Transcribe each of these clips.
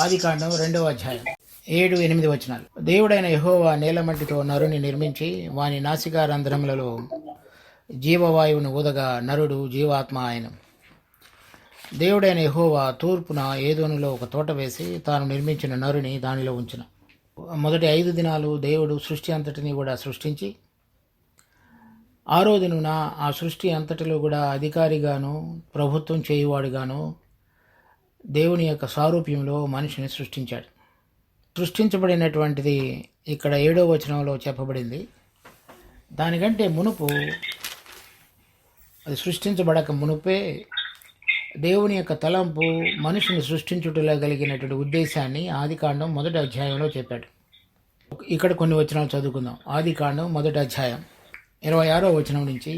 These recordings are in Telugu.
ఆదికాండం 2వ అధ్యాయం 7-8 వచనాలు. దేవుడైన యెహోవా నేలమట్టితో నరుని నిర్మించి వాని నాసికా రంధ్రములలో జీవవాయువును ఊదగా నరుడు జీవాత్మ ఆయను. దేవుడైన యెహోవా తూర్పున ఏదోనులో ఒక తోట వేసి తాను నిర్మించిన నరుని దానిలో ఉంచిన. మొదటి 5 దినాలు దేవుడు సృష్టి అంతటిని కూడా సృష్టించి 6వ దినాన ఆ సృష్టి అంతటిలో కూడా అధికారిగాను ప్రభుత్వం చేయువాడుగాను దేవుని యొక్క సారూప్యంలో మనిషిని సృష్టించాడు. సృష్టించబడినటువంటిది ఇక్కడ 7వ వచనంలో చెప్పబడింది. దానికంటే మునుపు, అది సృష్టించబడక మునుపే దేవుని యొక్క తలంపు మనిషిని సృష్టించుటలో కలిగినటువంటి ఉద్దేశాన్ని ఆదికాండం 1వ అధ్యాయంలో చెప్పాడు. ఇక్కడ కొన్ని వచనాలు చదువుకుందాం. ఆదికాండం 1వ అధ్యాయం 26వ వచనం నుంచి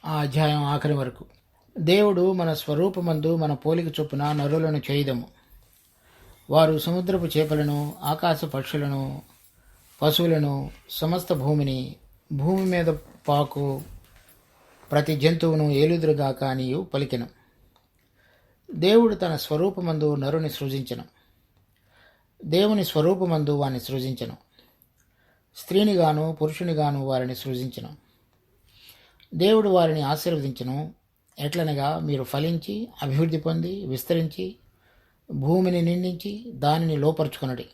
ఆ అధ్యాయం ఆఖరి వరకు. దేవుడు మన స్వరూపమందు మన పోలిక చొప్పున నరులను చేయుదము. వారు సముద్రపు చేపలను, ఆకాశ పక్షులను, పశువులను, సమస్త భూమిని, భూమి మీద పాకు ప్రతి జంతువును ఏలుదురుగాక అనియు పలికెను. దేవుడు తన స్వరూపమందు నరుని సృజించెను. దేవుని స్వరూపమందు వారిని సృజించెను. స్త్రీనిగాను పురుషునిగాను వారిని సృజించెను. దేవుడు వారిని ఆశీర్వదించెను. ఎట్లనగా, మీరు ఫలించి అభివృద్ధి పొంది విస్తరించి భూమిని నిండించి దానిని లోపరుచుకొనుడి.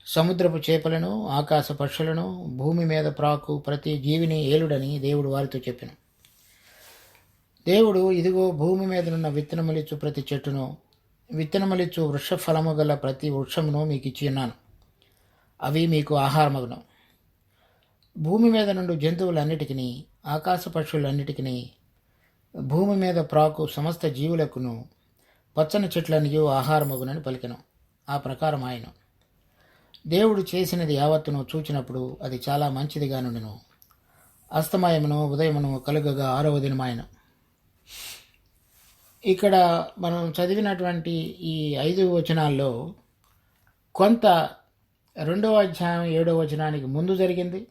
సముద్రపు చేపలను, ఆకాశ పక్షులను, భూమి మీద ప్రాకు ప్రతి జీవిని ఏలుడని దేవుడు వారితో చెప్పెను. దేవుడు, ఇదిగో భూమి మీదనున్న విత్తనములిచ్చు ప్రతి చెట్టును, విత్తనములిచ్చు వృక్ష ఫలము గల ప్రతి వృక్షమును మీకు ఇచ్చి ఉన్నాను. అవి మీకు ఆహారమగును. భూమి మీద నుండి జంతువులన్నిటికీ, ఆకాశ పక్షులన్నిటికీ, భూమి మీద ప్రాకు సమస్త జీవులకును పచ్చని చెట్లనియు ఆహారమగునని పలికెను. ఆ ప్రకారం ఆయన దేవుడు చేసినది యావత్తును చూచినప్పుడు అది చాలా మంచిదిగా నుండెను. అస్తమయమును ఉదయమును కలుగగా 6వ దినమాయన. ఇక్కడ మనం చదివినటువంటి ఈ 5 వచనాల్లో కొంత 2వ అధ్యాయం 7వ వచనానికి ముందు జరిగింది,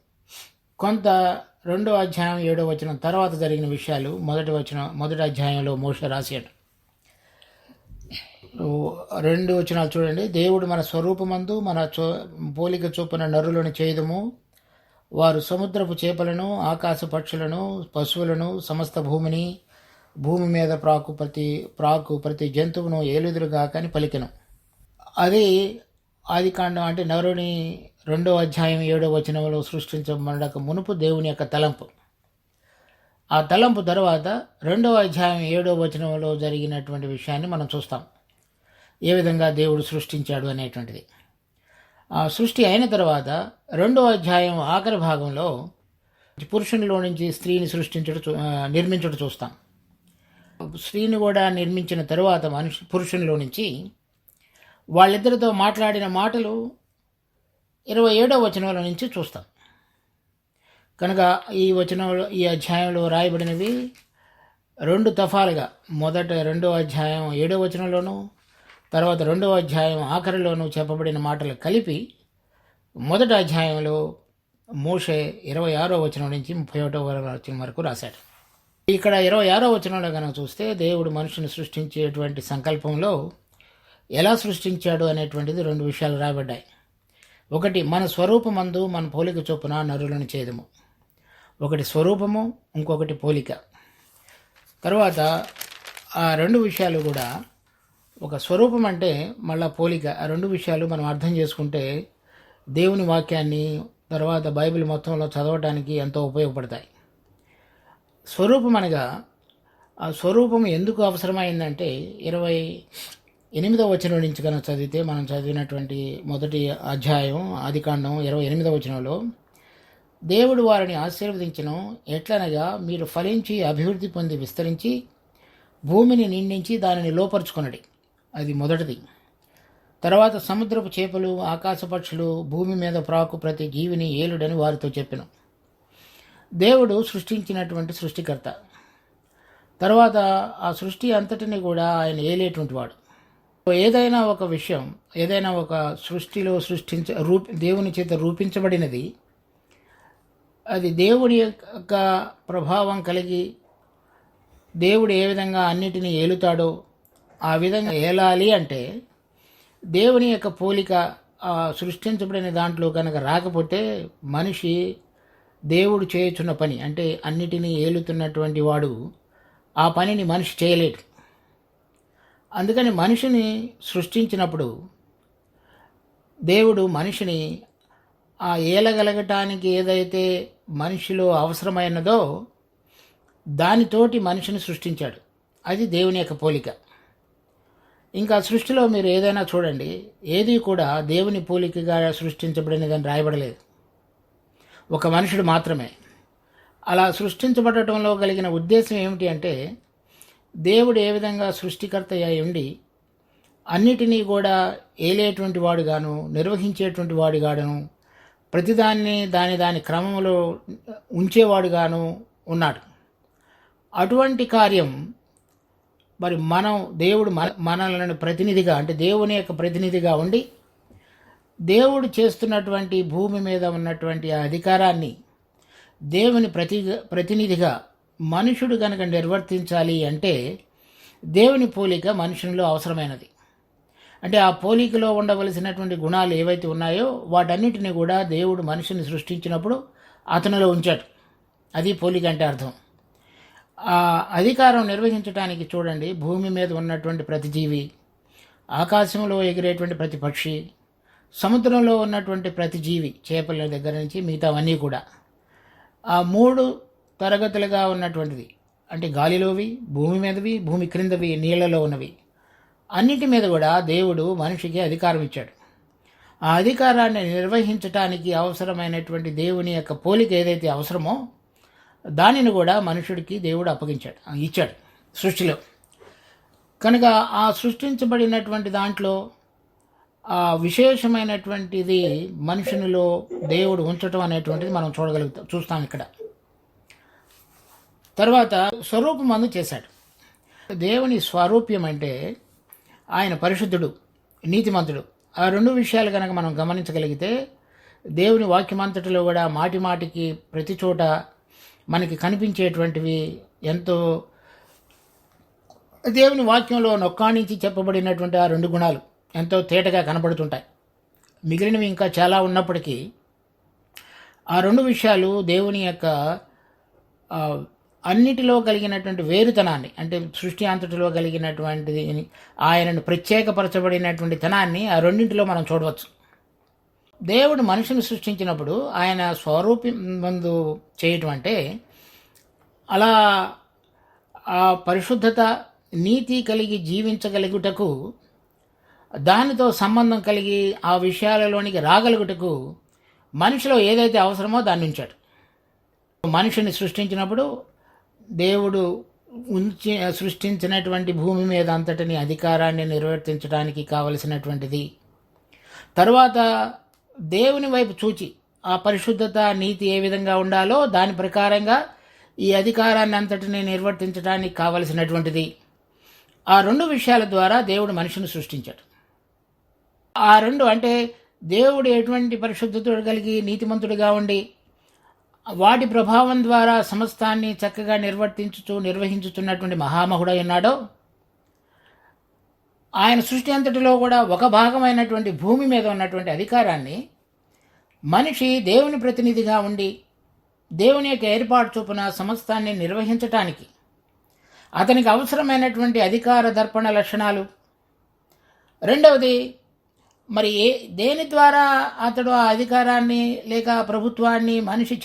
కొంత 2వ అధ్యాయం 7వ వచనం తర్వాత జరిగిన విషయాలు మొదటి అధ్యాయంలో మోషే రాశాడు. 2 వచనాలు చూడండి. దేవుడు మన స్వరూపమందు మన పోలిక చొప్పున నరులను చేయుదము. వారు సముద్రపు చేపలను, ఆకాశ పక్షులను, పశువులను, సమస్త భూమిని, భూమి మీద ప్రాకు ప్రతి జంతువును ఏలుదురుగాక అని పలికెను. అది ఆదికాండం, అంటే నరుని 2వ అధ్యాయం 7వ వచనంలో సృష్టించబడక మునుపు దేవుని యొక్క తలంపు. ఆ తలంపు తర్వాత 2వ అధ్యాయం 7వ వచనంలో జరిగినటువంటి విషయాన్ని మనం చూస్తాం. ఏ విధంగా దేవుడు సృష్టించాడు అనేటువంటిది. ఆ సృష్టి అయిన తర్వాత 2వ అధ్యాయం ఆఖరి భాగంలో పురుషునిలో నుంచి స్త్రీని నిర్మించడం చూస్తాం. స్త్రీని కూడా నిర్మించిన తరువాత పురుషునిలో నుంచి వాళ్ళిద్దరితో మాట్లాడిన మాటలు 27వ వచనంలో నుంచి చూస్తాం. కనుక ఈ అధ్యాయంలో రాయబడినవి 2 దఫాలుగా, మొదట 2వ అధ్యాయం 7వ వచనంలోనూ, తర్వాత 2వ అధ్యాయం ఆఖరిలోనూ చెప్పబడిన మాటలు కలిపి మొదటి అధ్యాయంలో మోషే 26వ వచనం నుంచి 31వ వచనం వరకు రాశాడు. ఇక్కడ 26వ వచనంలో కనుక చూస్తే దేవుడు మనుషుని సృష్టించేటువంటి సంకల్పంలో ఎలా సృష్టించాడు అనేటువంటిది 2 విషయాలు రాయబడ్డాయి. ఒకటి, మన స్వరూపమందు మన పోలిక చొప్పున నరులను చేయుదము. ఒకటి స్వరూపము, ఇంకొకటి పోలిక. తర్వాత ఆ 2 విషయాలు కూడా, ఒక స్వరూపం అంటే మళ్ళా పోలిక, ఆ 2 విషయాలు మనం అర్థం చేసుకుంటే దేవుని వాక్యాన్ని తర్వాత బైబిల్ మొత్తంలో చదవడానికి ఎంతో ఉపయోగపడతాయి. స్వరూపం అనగా, ఆ స్వరూపం ఎందుకు అవసరమైందంటే 28వ వచనం నుంచి కనుక చదివితే, మనం చదివినటువంటి మొదటి అధ్యాయం ఆదికాండం 28వ వచనంలో, దేవుడు వారిని ఆశీర్వదించను. ఎట్లనగా, మీరు ఫలించి అభివృద్ధి పొంది విస్తరించి భూమిని నిండించి దానిని లోపరుచుకొనడి. అది మొదటిది. తర్వాత సముద్రపు చేపలు, ఆకాశ పక్షులు, భూమి మీద ప్రాకు ప్రతి జీవిని ఏలుడని వారితో చెప్పెను. దేవుడు సృష్టించినటువంటి సృష్టికర్త. తర్వాత ఆ సృష్టి అంతటిని కూడా ఆయన ఏలేటువంటి వాడు. ఏదైనా ఒక విషయం, ఏదైనా ఒక సృష్టిలో దేవుని చేత రూపించబడినది, అది దేవుడి యొక్క ప్రభావం కలిగి దేవుడు ఏ విధంగా అన్నిటినీ ఏలుతాడో ఆ విధంగా ఏలాలి అంటే దేవుని యొక్క పోలిక సృష్టించబడిన దాంట్లో కనుక రాకపోతే మనిషి దేవుడు చేయుచున్న పని అంటే అన్నిటినీ ఏలుతున్నటువంటి వాడు ఆ పనిని మనిషి చేయలేడు. అందుకని మనిషిని సృష్టించినప్పుడు దేవుడు మనిషిని ఆ ఏలగలగటానికి ఏదైతే మనిషిలో అవసరమైనదో దానితోటి మనిషిని సృష్టించాడు. అది దేవుని యొక్క పోలిక. ఇంకా సృష్టిలో మీరు ఏదైనా చూడండి, ఏది కూడా దేవుని పోలికగా సృష్టించబడినదని రాయబడలేదు. ఒక మనుషుడు మాత్రమే. అలా సృష్టించబడటంలో కలిగిన ఉద్దేశం ఏమిటి అంటే, దేవుడు ఏ విధంగా సృష్టికర్త అయి ఉండి అన్నిటినీ కూడా ఏలేటువంటి వాడుగాను, నిర్వహించేటువంటి వాడుగాను, ప్రతిదాన్ని దాని క్రమంలో ఉంచేవాడుగాను ఉన్నాడు. అటువంటి కార్యం మరి దేవుడు మనలను ప్రతినిధిగా అంటే దేవుని యొక్క ప్రతినిధిగా ఉండి దేవుడు చేస్తున్నటువంటి భూమి మీద ఉన్నటువంటి ఆ అధికారాన్ని దేవుని ప్రతినిధిగా మనుషుడు కనుక నిర్వర్తించాలి అంటే దేవుని పోలిక మనుషునిలో అవసరమైనది. అంటే ఆ పోలికలో ఉండవలసినటువంటి గుణాలు ఏవైతే ఉన్నాయో వాటన్నిటిని కూడా దేవుడు మనిషిని సృష్టించినప్పుడు అతనిలో ఉంచాడు. అది పోలిక అంటే అర్థం. ఆ అధికారం నిర్వహించడానికి చూడండి, భూమి మీద ఉన్నటువంటి ప్రతి జీవి, ఆకాశంలో ఎగిరేటువంటి ప్రతి పక్షి, సముద్రంలో ఉన్నటువంటి ప్రతి జీవి, చేపల దగ్గర నుంచి మిగతావన్నీ కూడా ఆ 3 తరగతులుగా ఉన్నటువంటిది అంటే గాలిలోవి, భూమి మీదవి, భూమి క్రిందవి, నీళ్లలో ఉన్నవి అన్నిటి మీద కూడా దేవుడు మనిషికి అధికారం ఇచ్చాడు. ఆ అధికారాన్ని నిర్వహించటానికి అవసరమైనటువంటి దేవుని యొక్క పోలిక ఏదైతే అవసరమో దానిని కూడా మనుషుడికి దేవుడు ఇచ్చాడు సృష్టిలో. కనుక ఆ సృష్టించబడినటువంటి దాంట్లో ఆ విశేషమైనటువంటిది మనుషునిలో దేవుడు ఉంచటం అనేటువంటిది మనం చూస్తాం ఇక్కడ. తర్వాత స్వరూపమందు చేశాడు. దేవుని స్వరూప్యం అంటే ఆయన పరిశుద్ధుడు, నీతిమంతుడు. ఆ 2 విషయాలు కనుక మనం గమనించగలిగితే దేవుని వాక్యమంతటిలో కూడా మాటి మాటికి ప్రతి చోట మనకి కనిపించేటువంటివి ఎంతో దేవుని వాక్యంలో నొక్కాణించి చెప్పబడినటువంటి ఆ 2 గుణాలు ఎంతో తేటగా కనబడుతుంటాయి. మిగిలినవి ఇంకా చాలా ఉన్నప్పటికీ ఆ 2 విషయాలు దేవుని యొక్క అన్నిటిలో కలిగినటువంటి వేరుతనాన్ని అంటే సృష్టి అంతటిలో కలిగినటువంటిది ఆయనను ప్రత్యేకపరచబడినటువంటి తనాన్ని ఆ 2 మనం చూడవచ్చు. దేవుడు మనిషిని సృష్టించినప్పుడు ఆయన స్వరూపం ముందు చేయటం అంటే అలా ఆ పరిశుద్ధత, నీతి కలిగి జీవించగలుగుటకు, దానితో సంబంధం కలిగి ఆ విషయాలలోనికి రాగలుగుటకు మనిషిలో ఏదైతే అవసరమో దాన్ని ఉంచాడు. మనిషిని సృష్టించినప్పుడు దేవుడు సృష్టించినటువంటి భూమి మీద అంతటిని అధికారాన్ని నిర్వర్తించడానికి కావలసినటువంటిది. తరువాత దేవుని వైపు చూచి ఆ పరిశుద్ధత, నీతి ఏ విధంగా ఉండాలో దాని ప్రకారంగా ఈ అధికారాన్ని అంతటిని నిర్వర్తించడానికి కావలసినటువంటిది. ఆ 2 విషయాల ద్వారా దేవుడు మనిషిని సృష్టించాడు. ఆ 2 అంటే దేవుడు ఎటువంటి పరిశుద్ధత కలిగి నీతిమంతుడిగా ఉండి వాటి ప్రభావం ద్వారా సమస్తాన్ని చక్కగా నిర్వహించుతున్నటువంటి మహామహుడై ఉన్నాడో, ఆయన సృష్టి అంతటిలో కూడా ఒక భాగమైనటువంటి భూమి మీద ఉన్నటువంటి అధికారాన్ని మనిషి దేవుని ప్రతినిధిగా ఉండి దేవుని యొక్క ఏర్పాటు చొప్పున సమస్తాన్ని నిర్వహించటానికి అతనికి అవసరమైనటువంటి అధికార దర్పణ లక్షణాలు. రెండవది, మరి దేని ద్వారా అతడు ఆ అధికారాన్ని లేక ప్రభుత్వాన్ని మనిషి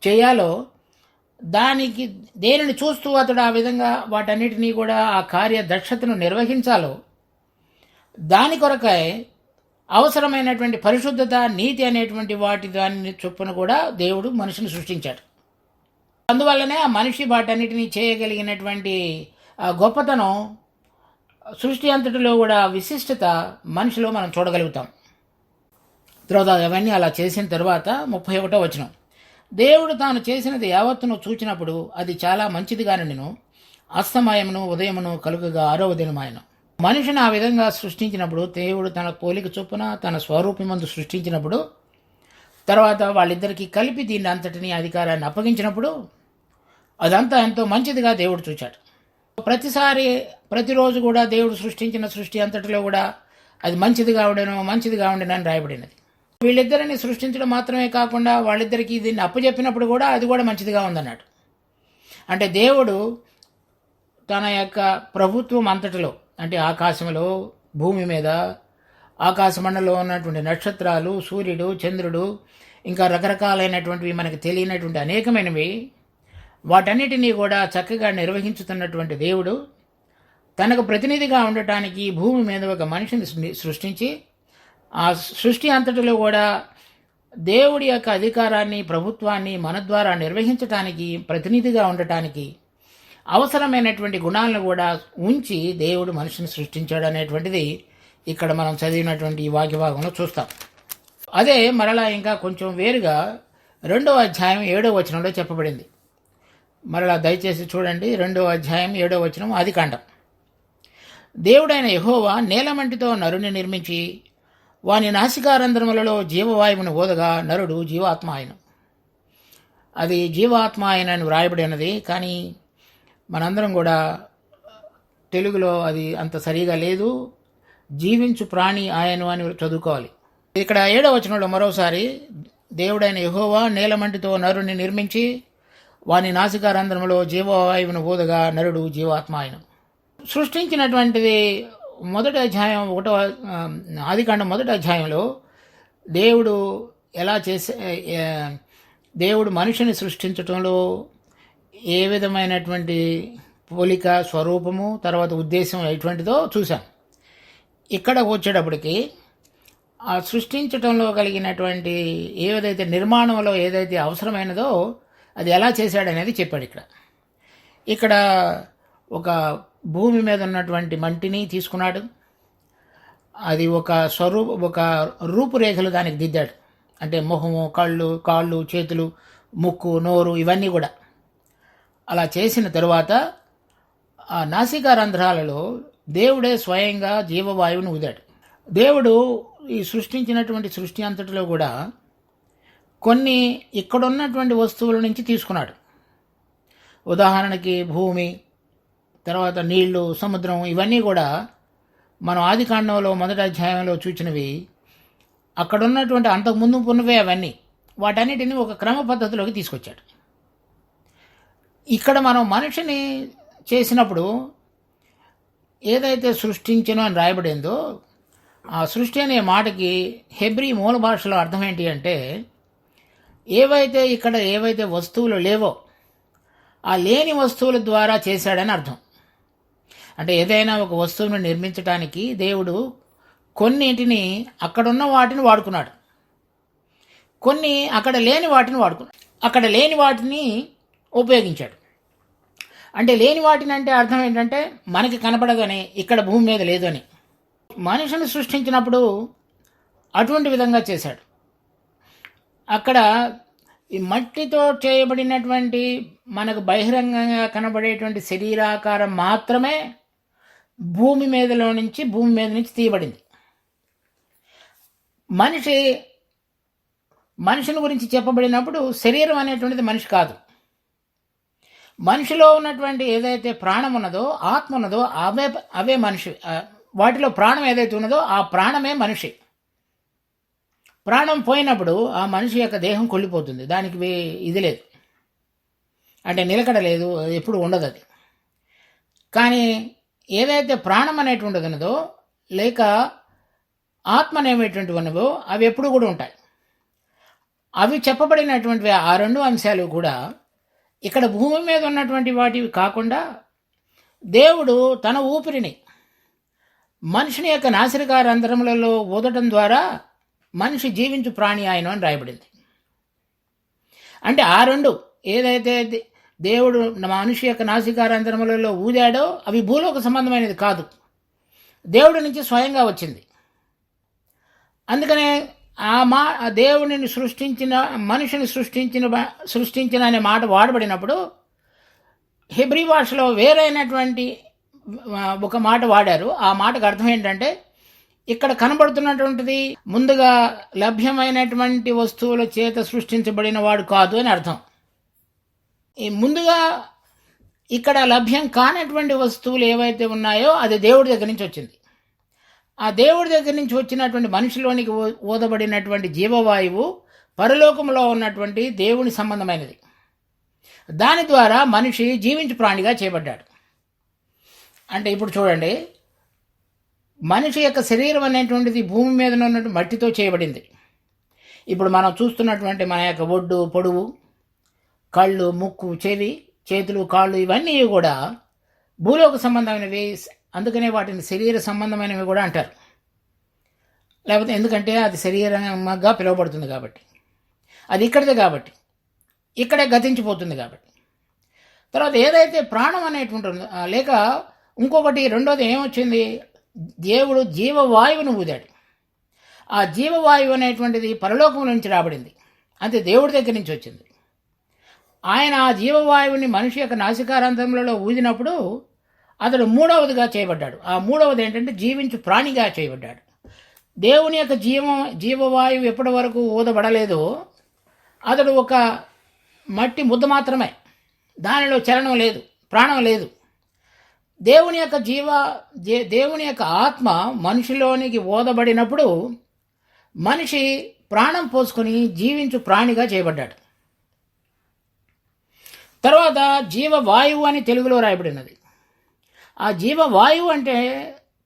చేయాలో దానికి దేనిని చూస్తూ అతడు ఆ విధంగా వాటన్నిటినీ కూడా ఆ కార్యదక్షతను నిర్వహించాలో దాని కొరకై అవసరమైనటువంటి పరిశుద్ధత, నీతి అనేటువంటి దాని చొప్పున కూడా దేవుడు మనిషిని సృష్టించాడు. అందువల్లనే ఆ మనిషి వాటన్నిటినీ చేయగలిగినటువంటి గొప్పతనం, సృష్టి అంతటిలో కూడా విశిష్టత మనిషిలో మనం చూడగలుగుతాం. తర్వాత అవన్నీ అలా చేసిన తర్వాత 31వ వచనం, దేవుడు తాను చేసినది యావత్తును చూచినప్పుడు అది చాలా మంచిదిగాను, అస్తమయమును ఉదయమును కలుగగా 6వ దినమాయను. మనిషిని ఆ విధంగా సృష్టించినప్పుడు, దేవుడు తన పోలిక చొప్పున తన స్వరూపమందు సృష్టించినప్పుడు, తర్వాత వాళ్ళిద్దరికీ కలిపి దీన్ని అంతటినీ అధికారాన్ని అప్పగించినప్పుడు అదంతా ఎంతో మంచిదిగా దేవుడు చూచాడు. ప్రతిరోజు కూడా దేవుడు సృష్టించిన సృష్టి అంతటిలో కూడా అది మంచిదిగా ఉండెను అని రాయబడినది. వీళ్ళిద్దరిని సృష్టించడం మాత్రమే కాకుండా వాళ్ళిద్దరికీ దీన్ని అప్పచెప్పినప్పుడు కూడా అది కూడా మంచిదిగా ఉందన్నాడు. అంటే దేవుడు తన యొక్క ప్రభుత్వం అంతటిలో, అంటే ఆకాశంలో, భూమి మీద, ఆకాశమండలంలో ఉన్నటువంటి నక్షత్రాలు, సూర్యుడు, చంద్రుడు, ఇంకా రకరకాలైనటువంటివి మనకు తెలియనటువంటి అనేకమైనవి, వాటన్నిటినీ కూడా చక్కగా నిర్వహించుతున్నటువంటి దేవుడు తనకు ప్రతినిధిగా ఉండటానికి భూమి మీద ఒక మనిషిని సృష్టించి, ఆ సృష్టి అంతటిలో కూడా దేవుడి యొక్క అధికారాన్ని, ప్రభుత్వాన్ని మన ద్వారా నిర్వహించటానికి, ప్రతినిధిగా ఉండటానికి అవసరమైనటువంటి గుణాలను కూడా ఉంచి దేవుడు మనిషిని సృష్టించాడు అనేటువంటిది ఇక్కడ మనం చదివినటువంటి ఈ వాక్య భాగంలో చూస్తాం. అదే మరలా ఇంకా కొంచెం వేరుగా 2వ అధ్యాయం 7వ వచనంలో చెప్పబడింది. మరలా దయచేసి చూడండి. 2వ అధ్యాయం 7వ వచనం, ఆదికాండం. దేవుడైన యెహోవా నేలమంటితో నరుని నిర్మించి వాని నాసికారంధ్రములలో జీవవాయువును ఓదగా నరుడు జీవాత్మ ఆయను. అది జీవాత్మ ఆయనని వ్రాయబడి ఉన్నది, కానీ మనందరం కూడా తెలుగులో అది అంత సరిగా లేదు. జీవించు ప్రాణి ఆయను అని చదువుకోవాలి. ఇక్కడ 7వ వచనంలో మరోసారి దేవుడైన యెహోవా నేలమంటితో నరుని నిర్మించి వాని నాసికారంధ్రములో జీవవాయువును ఓదగా నరుడు జీవాత్మ ఆయను. సృష్టించినటువంటిది మొదటి అధ్యాయం 1వ ఆదికాండం 1వ అధ్యాయంలో దేవుడు ఎలా దేవుడు మనిషిని సృష్టించటంలో ఏ విధమైనటువంటి పోలిక, స్వరూపము, తర్వాత ఉద్దేశం ఎటువంటిదో చూసాం. ఇక్కడ వచ్చేటప్పటికి ఆ సృష్టించటంలో కలిగినటువంటి ఏదైతే నిర్మాణంలో ఏదైతే అవసరమైనదో అది ఎలా చేశాడనేది చెప్పాడు. ఇక్కడ ఒక భూమి మీద ఉన్నటువంటి మంటిని తీసుకున్నాడు. అది ఒక రూపురేఖలు దానికి దిద్దాడు. అంటే మొహము, కళ్ళు, కాళ్ళు, చేతులు, ముక్కు, నోరు, ఇవన్నీ కూడా అలా చేసిన తరువాత ఆ నాసికారంధ్రాలలో దేవుడే స్వయంగా జీవవాయువును ఊదాడు. దేవుడు ఈ సృష్టించినటువంటి సృష్టి అంతటిలో కూడా కొన్ని ఇక్కడున్నటువంటి వస్తువుల నుంచి తీసుకున్నాడు. ఉదాహరణకి భూమి, తర్వాత నీళ్లు, సముద్రం, ఇవన్నీ కూడా మనం ఆదికాండంలో 1వ అధ్యాయంలో చూచినవి. అక్కడున్నటువంటి అంతకుముందు ఉన్నవే అవన్నీ. వాటన్నిటిని ఒక క్రమ పద్ధతిలోకి తీసుకొచ్చాడు. ఇక్కడ మనం మనిషిని చేసినప్పుడు ఏదైతే సృష్టించను అని రాయబడిందో, ఆ సృష్టి అనే మాటకి హెబ్రీ మూల భాషలో అర్థం ఏంటి అంటే, ఏవైతే వస్తువులు లేవో ఆ లేని వస్తువుల ద్వారా చేశాడని అర్థం. అంటే ఏదైనా ఒక వస్తువును నిర్మించడానికి దేవుడు కొన్నింటిని అక్కడున్న వాటిని వాడుకున్నాడు, కొన్ని అక్కడ లేని వాటిని వాడుకున్నాడు, అక్కడ లేని వాటిని ఉపయోగించాడు. అంటే లేని వాటిని అంటే అర్థం ఏంటంటే మనకి కనపడదని, ఇక్కడ భూమి మీద లేదు అని. మనిషిని సృష్టించినప్పుడు అటువంటి విధంగా చేశాడు. అక్కడ ఈ మట్టితో చేయబడినటువంటి మనకు బహిరంగంగా కనబడేటువంటి శరీరాకారం మాత్రమే భూమి మీద నుంచి తీయబడింది. మనిషిని గురించి చెప్పబడినప్పుడు శరీరం అనేటువంటిది మనిషి కాదు. మనిషిలో ఉన్నటువంటి ఏదైతే ప్రాణం ఉన్నదో, ఆత్మ ఉన్నదో, అవే మనిషి. వాటిలో ప్రాణం ఏదైతే ఉన్నదో ఆ ప్రాణమే మనిషి. ప్రాణం పోయినప్పుడు ఆ మనిషి యొక్క దేహం కొల్లిపోతుంది. దానికి ఇది లేదు, అంటే నిలకడ లేదు, ఎప్పుడు ఉండదు అది. కానీ ఏదైతే ప్రాణం అనేటువంటిది ఉన్నదో, లేక ఆత్మ అనేటువంటివి ఉన్నవో, అవి ఎప్పుడు కూడా ఉంటాయి. అవి చెప్పబడినటువంటివి ఆ 2 అంశాలు కూడా ఇక్కడ భూమి మీద ఉన్నటువంటి వాటివి కాకుండా దేవుడు తన ఊపిరిని మనిషిని యొక్క నాసికారంధ్రములలో ఊదటం ద్వారా మనిషి జీవించు ప్రాణి ఆయన అని రాయబడింది. అంటే ఆ 2 ఏదైతే దేవుడు మనిషి యొక్క నాసికారంధ్రములలో ఊదాడో అవి భూలోక సంబంధమైనది కాదు, దేవుడి నుంచి స్వయంగా వచ్చింది. అందుకనే దేవుడిని మనిషిని సృష్టించిన అనే మాట వాడబడినప్పుడు హెబ్రీ భాషలో వేరైనటువంటి ఒక మాట వాడారు. ఆ మాటకు అర్థం ఏంటంటే, ఇక్కడ కనబడుతున్నటువంటిది ముందుగా లభ్యమైనటువంటి వస్తువుల చేత సృష్టించబడిన వాడు కాదు అని అర్థం. ఈ ముందుగా ఇక్కడ లభ్యం కానటువంటి వస్తువులు ఏవైతే ఉన్నాయో అది దేవుడి దగ్గర నుంచి వచ్చింది. ఆ దేవుడి దగ్గర నుంచి వచ్చినటువంటి మనిషిలోనికి ఊదబడినటువంటి జీవవాయువు పరలోకంలో ఉన్నటువంటి దేవుని సంబంధమైనది. దాని ద్వారా మనిషి జీవించు ప్రాణిగా చేయబడ్డాడు. అంటే ఇప్పుడు చూడండి, మనిషి యొక్క శరీరం అనేటువంటిది భూమి మీద ఉన్నటువంటి మట్టితో చేయబడింది. ఇప్పుడు మనం చూస్తున్నటువంటి మన యొక్క ఒడ్డు, పొడువు, కళ్ళు, ముక్కు, చెవి, చేతులు, కాళ్ళు ఇవన్నీ కూడా భూలోక సంబంధమైనవి. అందుకనే వాటిని శరీర సంబంధమైనవి కూడా అంటారు. లేకపోతే ఎందుకంటే అది శరీరంగా పిలువబడుతుంది కాబట్టి, అది ఇక్కడిదే కాబట్టి, ఇక్కడే గతించిపోతుంది కాబట్టి. తర్వాత ఏదైతే ప్రాణం అనేటువంటిది లేక ఇంకొకటి రెండోది ఏమొచ్చింది, దేవుడు జీవవాయువును ఊదాడు. ఆ జీవవాయువు అనేటువంటిది పరలోకం నుంచి రాబడింది, అంతే దేవుడి దగ్గర నుంచి వచ్చింది. ఆయన ఆ జీవవాయువుని మనిషి యొక్క నాసికారంధ్రములలో ఊదినప్పుడు అతడు మూడవదిగా చేయబడ్డాడు. ఆ మూడవది ఏంటంటే జీవించు ప్రాణిగా చేయబడ్డాడు. దేవుని యొక్క జీవవాయువు ఎప్పటి వరకు ఊదబడలేదో అతడు ఒక మట్టి ముద్ద మాత్రమే, దానిలో చలనం లేదు, ప్రాణం లేదు. దేవుని యొక్క ఆత్మ మనిషిలోనికి ఊదబడినప్పుడు మనిషి ప్రాణం పోసుకొని జీవించు ప్రాణిగా చేయబడ్డాడు. తర్వాత జీవవాయువు అని తెలుగులో రాయబడినది. ఆ జీవవాయువు అంటే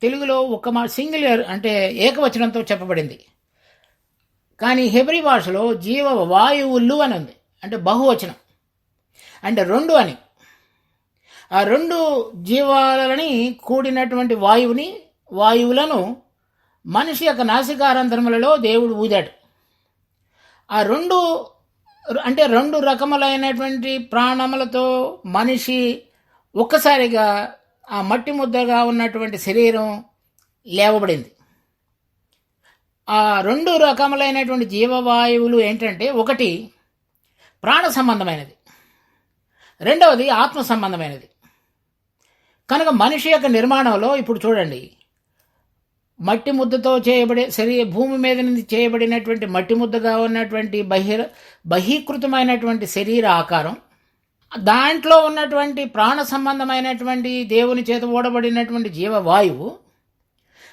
తెలుగులో ఒక సింగులర్ అంటే ఏకవచనంతో చెప్పబడింది. కానీ హెబ్రీ భాషలో జీవవాయువులు అని ఉంది, అంటే బహువచనం, అంటే రెండు అని. ఆ రెండు జీవాలని కూడినటువంటి వాయువులను మనిషి యొక్క నాసికారంధ్రములలో దేవుడు ఊదాడు. ఆ రెండు రకములైనటువంటి ప్రాణములతో మనిషి ఒక్కసారిగా ఆ మట్టి ముద్దగా ఉన్నటువంటి శరీరం లేవబడింది. ఆ రెండు రకములైనటువంటి జీవవాయువులు ఏంటంటే, ఒకటి ప్రాణ సంబంధమైనది, రెండవది ఆత్మ సంబంధమైనది. కనుక మనిషి యొక్క నిర్మాణంలో ఇప్పుడు చూడండి, మట్టి ముద్దతో భూమి మీద నుంచి చేయబడినటువంటి మట్టి ముద్దగా ఉన్నటువంటి బహీకృతమైనటువంటి శరీర ఆకారం, దాంట్లో ఉన్నటువంటి ప్రాణ సంబంధమైనటువంటి దేవుని చేత ఓడబడినటువంటి జీవవాయువు,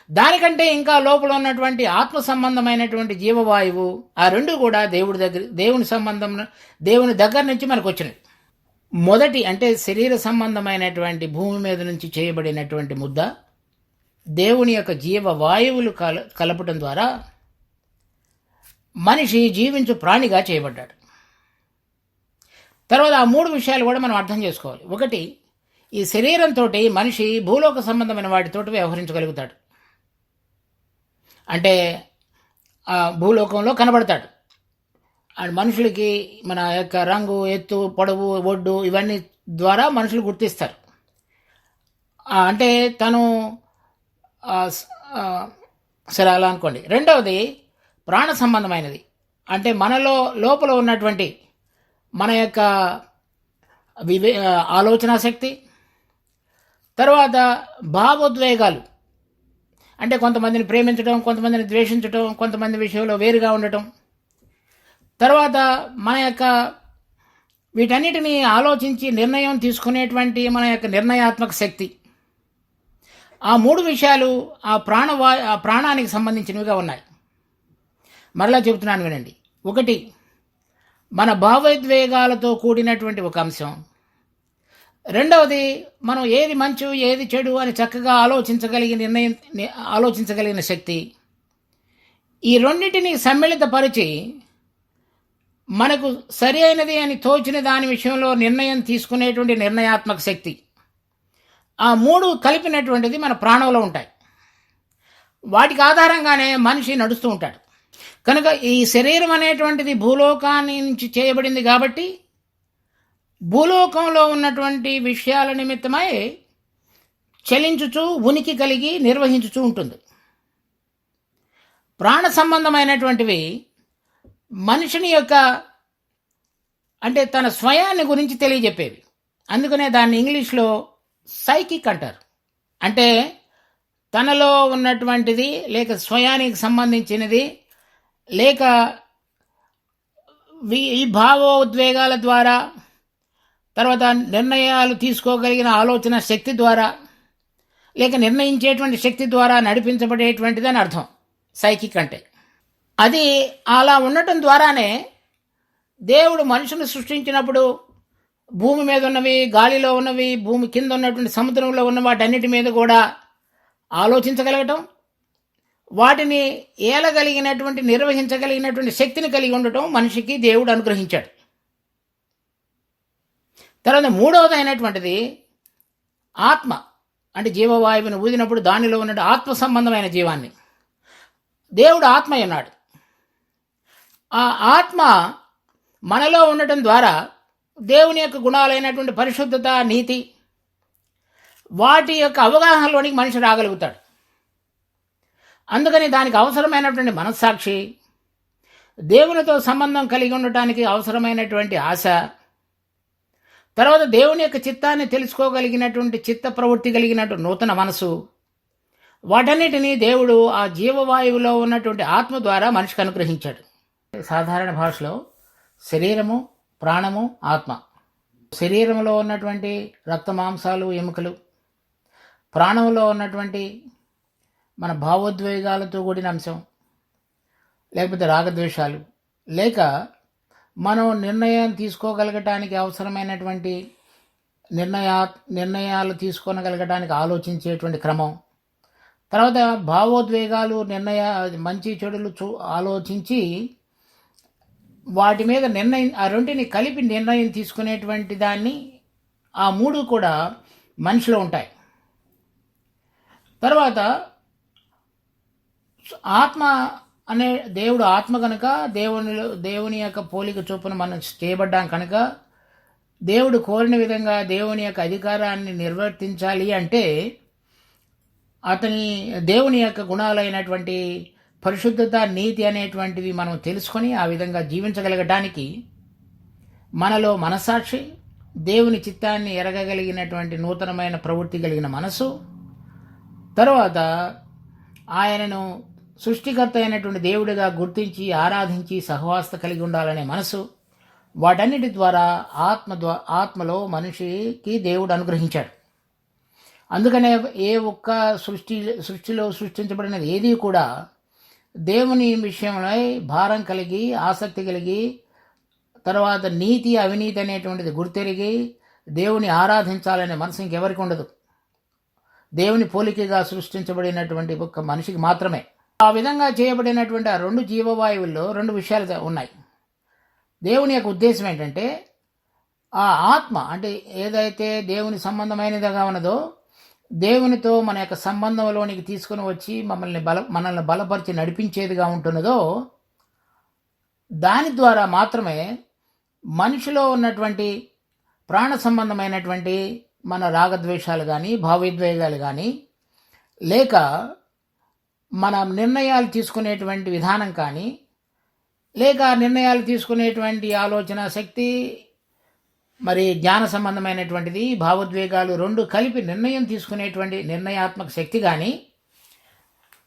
దానికంటే ఇంకా లోపల ఉన్నటువంటి ఆత్మ సంబంధమైనటువంటి జీవవాయువు, ఆ రెండు కూడా దేవుని దగ్గర నుంచి మనకు వచ్చినవి. మొదటి అంటే శరీర సంబంధమైనటువంటి భూమి మీద నుంచి చేయబడినటువంటి ముద్ద దేవుని యొక్క జీవవాయువులు కలపటం ద్వారా మనిషి జీవించు ప్రాణిగా చేయబడ్డాడు. తర్వాత ఆ మూడు విషయాలు కూడా మనం అర్థం చేసుకోవాలి. ఒకటి, ఈ శరీరంతో మనిషి భూలోక సంబంధమైన వాటితో వ్యవహరించగలుగుతాడు, అంటే ఆ భూలోకంలో కనబడతాడు. అండ్ మనుషులకి మన యొక్క రంగు, ఎత్తు, పొడవు, ఒడ్డు ఇవన్నీ ద్వారా మనుషులు గుర్తిస్తారు. అంటే తను సరే అలా అనుకోండి. రెండవది ప్రాణ సంబంధమైనది, అంటే మనలో లోపల ఉన్నటువంటి మన యొక్క ఆలోచన శక్తి, తర్వాత భావోద్వేగాలు, అంటే కొంతమందిని ప్రేమించడం, కొంతమందిని ద్వేషించడం, కొంతమంది విషయంలో వేరుగా ఉండటం, తర్వాత మన యొక్క వీటన్నిటిని ఆలోచించి నిర్ణయం తీసుకునేటువంటి మన యొక్క నిర్ణయాత్మక శక్తి. ఆ మూడు విషయాలు ఆ ప్రాణానికి సంబంధించినవిగా ఉన్నాయి. మరలా చెబుతున్నాను వినండి. ఒకటి, మన భావోద్వేగాలతో కూడినటువంటి ఒక అంశం. రెండవది, మనం ఏది మంచు ఏది చెడు అని చక్కగా ఆలోచించగలిగిన శక్తి. ఈ రెండింటిని సమ్మిళితపరిచి మనకు సరి అయినది అని తోచిన దాని విషయంలో నిర్ణయం తీసుకునేటువంటి నిర్ణయాత్మక శక్తి. ఆ మూడు కలిపినటువంటిది మన ప్రాణంలో ఉంటాయి. వాటికి ఆధారంగానే మనిషి నడుస్తూ ఉంటాడు. కనుక ఈ శరీరం అనేటువంటిది భూలోకాన్ని నుంచి చేయబడింది కాబట్టి భూలోకంలో ఉన్నటువంటి విషయాల నిమిత్తమై చలించుచూ ఉనికి కలిగి నిర్వహించుచూ ఉంటుంది. ప్రాణ సంబంధమైనటువంటివి మనిషిని యొక్క అంటే తన స్వయాన్ని గురించి తెలియజెప్పేవి. అందుకనే దాన్ని ఇంగ్లీష్లో సైకిక్ అంటారు. అంటే తనలో ఉన్నటువంటిది, లేక స్వయానికి సంబంధించినది, లేక ఈ భావోద్వేగాల ద్వారా, తర్వాత నిర్ణయాలు తీసుకోగలిగిన ఆలోచన శక్తి ద్వారా, లేక నిర్ణయించేటువంటి శక్తి ద్వారా నడిపించబడేటువంటిది అని అర్థం సైకిక్ అంటే. అది అలా ఉండటం ద్వారానే దేవుడు మనుషుని సృష్టించినప్పుడు భూమి మీద ఉన్నవి, గాలిలో ఉన్నవి, భూమి కింద ఉన్నటువంటి సముద్రంలో ఉన్న వాటన్నిటి మీద కూడా ఆలోచించగలగటం, వాటిని ఏలగలిగినటువంటి నిర్వహించగలిగినటువంటి శక్తిని కలిగి ఉండటం మనిషికి దేవుడు అనుగ్రహించాడు. తర్వాత మూడవదైనటువంటిది ఆత్మ, అంటే జీవవాయువుని ఊదినప్పుడు దానిలో ఉన్న ఆత్మ సంబంధమైన జీవాన్ని దేవుడు ఆత్మ అన్నాడు. ఆ ఆత్మ మనలో ఉండటం ద్వారా దేవుని యొక్క గుణాలైనటువంటి పరిశుద్ధత, నీతి, వాటి యొక్క అవగాహనలోనికి మనిషి రాగలుగుతాడు. అందుకని దానికి అవసరమైనటువంటి మనస్సాక్షి, దేవునితో సంబంధం కలిగి ఉండటానికి అవసరమైనటువంటి ఆశ, తర్వాత దేవుని యొక్క చిత్తాన్ని తెలుసుకోగలిగినటువంటి చిత్త ప్రవృత్తి కలిగినటువంటి నూతన మనసు, వాటన్నిటినీ దేవుడు ఆ జీవవాయువులో ఉన్నటువంటి ఆత్మ ద్వారా మనిషికి అనుగ్రహించాడు. సాధారణ భాషలో శరీరము, ప్రాణము, ఆత్మ. శరీరంలో ఉన్నటువంటి రక్త మాంసాలు, ఎముకలు, ప్రాణంలో ఉన్నటువంటి మన భావోద్వేగాలతో కూడిన అంశం, లేకపోతే రాగద్వేషాలు, లేక మనం నిర్ణయం తీసుకోగలగటానికి అవసరమైనటువంటి నిర్ణయాలు తీసుకోగలగటానికి ఆలోచించేటువంటి క్రమం, తర్వాత భావోద్వేగాలు, మంచి చెడులు ఆలోచించి వాటి మీద ఆ రెంటిని కలిపి నిర్ణయం తీసుకునేటువంటి దాన్ని, ఆ మూడు కూడా మనిషిలో ఉంటాయి. తర్వాత ఆత్మ అనే దేవుడు ఆత్మ కనుక, దేవుని యొక్క పోలిక చొప్పున మనం చేయబడ్డాం కనుక, దేవుడు కోరిన విధంగా దేవుని యొక్క అధికారాన్ని నిర్వర్తించాలి అంటే దేవుని యొక్క గుణాలైనటువంటి పరిశుద్ధత, నీతి అనేటువంటివి మనం తెలుసుకొని ఆ విధంగా జీవించగలగటానికి మనలో మనస్సాక్షి, దేవుని చిత్తాన్ని ఎరగగలిగినటువంటి నూతనమైన ప్రవృత్తి కలిగిన మనసు, తర్వాత ఆయనను సృష్టికర్త అయినటువంటి దేవుడిగా గుర్తించి ఆరాధించి సహవాసత కలిగి ఉండాలనే మనసు, వాటన్నిటి ద్వారా ఆత్మలో మనిషికి దేవుడు అనుగ్రహించాడు. అందుకనే ఏ ఒక్క సృష్టిలో సృష్టించబడినది ఏది కూడా దేవుని విషయంలో భారం కలిగి, ఆసక్తి కలిగి, తర్వాత నీతి అవినీతి అనేటువంటిది గుర్తెరిగి దేవుని ఆరాధించాలనే మనసు ఇంకెవరికి ఉండదు. దేవుని పోలికగా సృష్టించబడినటువంటి ఒక్క మనిషికి మాత్రమే. ఆ విధంగా చేయబడినటువంటి ఆ రెండు జీవవాయువుల్లో రెండు విషయాలు ఉన్నాయి. దేవుని యొక్క ఉద్దేశం ఏంటంటే ఆ ఆత్మ అంటే ఏదైతే దేవుని సంబంధమైనదిగా ఉన్నదో, దేవునితో మన యొక్క సంబంధంలోనికి తీసుకుని వచ్చి మనల్ని బలపరిచి నడిపించేదిగా ఉంటున్నదో, దాని ద్వారా మాత్రమే మనిషిలో ఉన్నటువంటి ప్రాణ సంబంధమైనటువంటి మన రాగద్వేషాలు కానీ, భావోద్వేగాలు కానీ, లేక మన నిర్ణయాలు తీసుకునేటువంటి విధానం కానీ, లేక నిర్ణయాలు తీసుకునేటువంటి ఆలోచన శక్తి, మరి జ్ఞాన సంబంధమైనటువంటిది, భావోద్వేగాలు రెండు కలిపి నిర్ణయం తీసుకునేటువంటి నిర్ణయాత్మక శక్తి కానీ,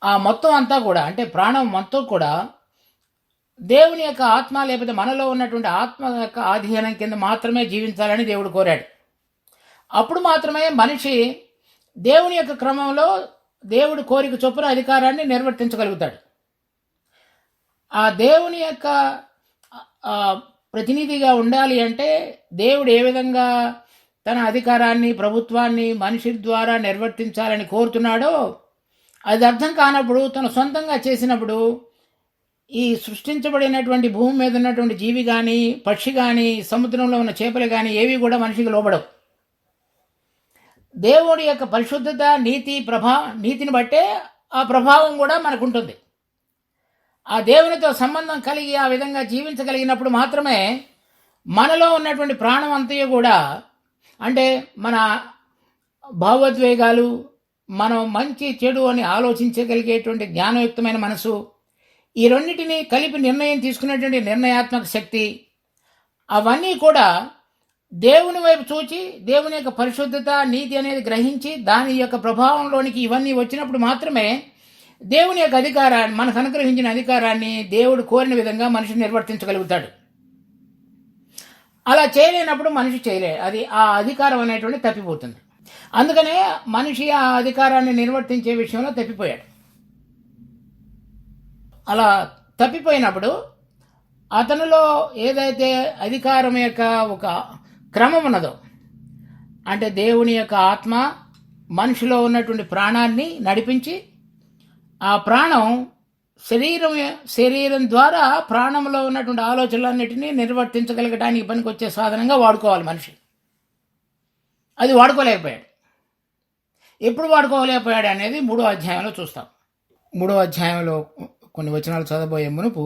ఆ మొత్తం అంతా కూడా అంటే ప్రాణం మొత్తం కూడా దేవుని యొక్క ఆత్మ లేకపోతే మనలో ఉన్నటువంటి ఆత్మ యొక్క ఆధీనం కింద మాత్రమే జీవించాలని దేవుడు కోరాడు. అప్పుడు మాత్రమే మనిషి దేవుని యొక్క క్రమంలో దేవుడి కోరిక చొప్పున అధికారాన్ని నిర్వర్తించగలుగుతాడు. ఆ దేవుని యొక్క ప్రతినిధిగా ఉండాలి అంటే దేవుడు ఏ విధంగా తన అధికారాన్ని, ప్రభుత్వాన్ని మనిషి ద్వారా నిర్వర్తించాలని కోరుతున్నాడో అది అర్థం కానప్పుడు, తను సొంతంగా చేసినప్పుడు ఈ సృష్టించబడినటువంటి భూమి మీద ఉన్నటువంటి జీవి కానీ, పక్షి కానీ, సముద్రంలో ఉన్న చేపలు కానీ ఏవి కూడా మనిషికి లోబడవు. దేవుడి యొక్క పరిశుద్ధత, నీతిని బట్టే ఆ ప్రభావం కూడా మనకుంటుంది. ఆ దేవునితో సంబంధం కలిగి ఆ విధంగా జీవించగలిగినప్పుడు మాత్రమే మనలో ఉన్నటువంటి ప్రాణం అంతయు కూడా అంటే మన భావోద్వేగాలు, మనం మంచి చెడు అని ఆలోచించగలిగేటువంటి జ్ఞానయుక్తమైన మనసు, ఈ రెండింటినీ కలిపి నిర్ణయం తీసుకునేటువంటి నిర్ణయాత్మక శక్తి, అవన్నీ కూడా దేవుని వైపు చూచి దేవుని యొక్క పరిశుద్ధత, నీతి అనేది గ్రహించి దాని యొక్క ప్రభావంలోనికి ఇవన్నీ వచ్చినప్పుడు మాత్రమే దేవుని యొక్క అధికారాన్ని, మనకు అనుగ్రహించిన అధికారాన్ని దేవుడు కోరిన విధంగా మనిషి నిర్వర్తించగలుగుతాడు. అలా చేయలేనప్పుడు మనిషి చేయలేడు. అది ఆ అధికారం అనేటువంటి తప్పిపోతుంది. అందుకనే మనిషి ఆ అధికారాన్ని నిర్వర్తించే విషయంలో తప్పిపోయాడు. అలా తప్పిపోయినప్పుడు అతనిలో ఏదైతే అధికారం యొక్క ఒక క్రమం ఉన్నదో, అంటే దేవుని యొక్క ఆత్మ మనిషిలో ఉన్నటువంటి ప్రాణాన్ని నడిపించి ఆ ప్రాణం శరీరం ద్వారా ప్రాణంలో ఉన్నటువంటి ఆలోచనలన్నిటినీ నిర్వర్తించగలగడానికి పనికొచ్చే సాధనంగా వాడుకోవాలి మనిషి. అది వాడుకోలేకపోయాడు. ఎప్పుడు వాడుకోలేకపోయాడు అనేది 3వ అధ్యాయంలో చూస్తాం. 3వ అధ్యాయంలో కొన్ని వచనాలు చదవబోయే మునుపు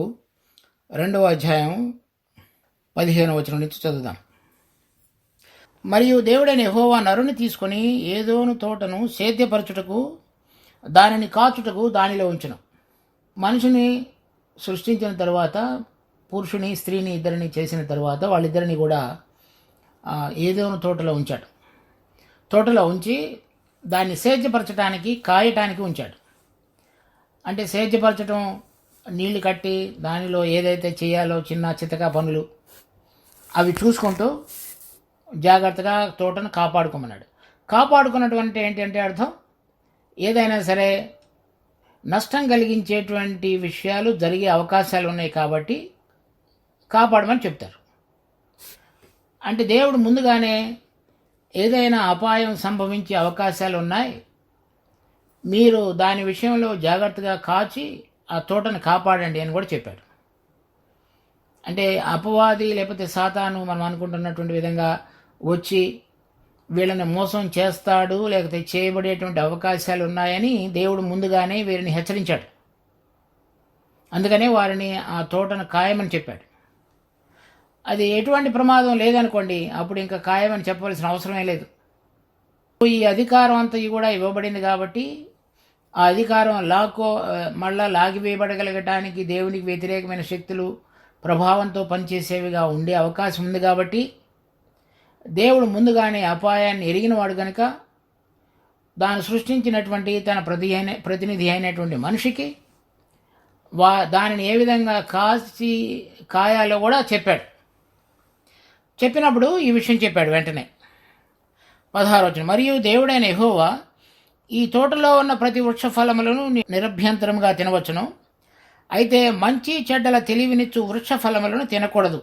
2వ అధ్యాయం 15వ వచనం నుంచి చదువుదాం. మరియు దేవుడైన యెహోవా నరుని తీసుకొని ఏదోను తోటను సేద్యపరచుటకు దానిని కాచుటకు దానిలో ఉంచును. మనిషిని సృష్టించిన తర్వాత పురుషుని స్త్రీని ఇద్దరిని చేసిన తర్వాత వాళ్ళిద్దరిని కూడా ఏదోను తోటలో ఉంచాడు. తోటలో ఉంచి దాన్ని సేద్యపరచడానికి కాయటానికి ఉంచాడు. అంటే సేద్యపరచడం, నీళ్లు కట్టి దానిలో ఏదైతే చేయాలో చిన్న చితకా పనులు అవి చూసుకుంటూ జాగ్రత్తగా తోటను కాపాడుకోమన్నాడు. కాపాడుకున్నటువంటి ఏంటంటే అర్థం, ఏదైనా సరే నష్టం కలిగించేటువంటి విషయాలు జరిగే అవకాశాలు ఉన్నాయి కాబట్టి కాపాడమని చెప్తారు. అంటే దేవుడు ముందుగానే ఏదైనా అపాయం సంభవించే అవకాశాలు ఉన్నాయి, మీరు దాని విషయంలో జాగ్రత్తగా కాచి ఆ తోటను కాపాడండి అని కూడా చెప్పాడు. అంటే అపవాది లేకపోతే సాతాను మనం అనుకుంటున్నటువంటి విధంగా వచ్చి వీళ్ళని మోసం చేస్తాడు లేకపోతే చేయబడేటువంటి అవకాశాలు ఉన్నాయని దేవుడు ముందుగానే వీరిని హెచ్చరించాడు. అందుకనే వారిని ఆ తోటను ఖాయమని చెప్పాడు. అది ఎటువంటి ప్రమాదం లేదనుకోండి, అప్పుడు ఇంకా ఖాయమని చెప్పవలసిన అవసరమే లేదు. ఈ అధికారం అంతా కూడా ఇవ్వబడింది కాబట్టి ఆ అధికారం మళ్ళా లాగివేయబడగలగటానికి దేవునికి వ్యతిరేకమైన శక్తులు ప్రభావంతో పనిచేసేవిగా ఉండే అవకాశం ఉంది. కాబట్టి దేవుడు ముందుగానే అపాయాన్ని ఎరిగినవాడు కనుక దాన్ని సృష్టించినటువంటి తన ప్రతినిధి అయినటువంటి మనిషికి దానిని ఏ విధంగా కాయాలో కూడా చెప్పాడు. చెప్పినప్పుడు ఈ విషయం చెప్పాడు వెంటనే. 16వ వచనం, మరియు దేవుడైన యెహోవా ఈ తోటలో ఉన్న ప్రతి వృక్ష ఫలములను నిరభ్యంతరముగా తినవచ్చును, అయితే మంచి చెడ్డల తెలివినిచ్చు వృక్ష ఫలములను తినకూడదు.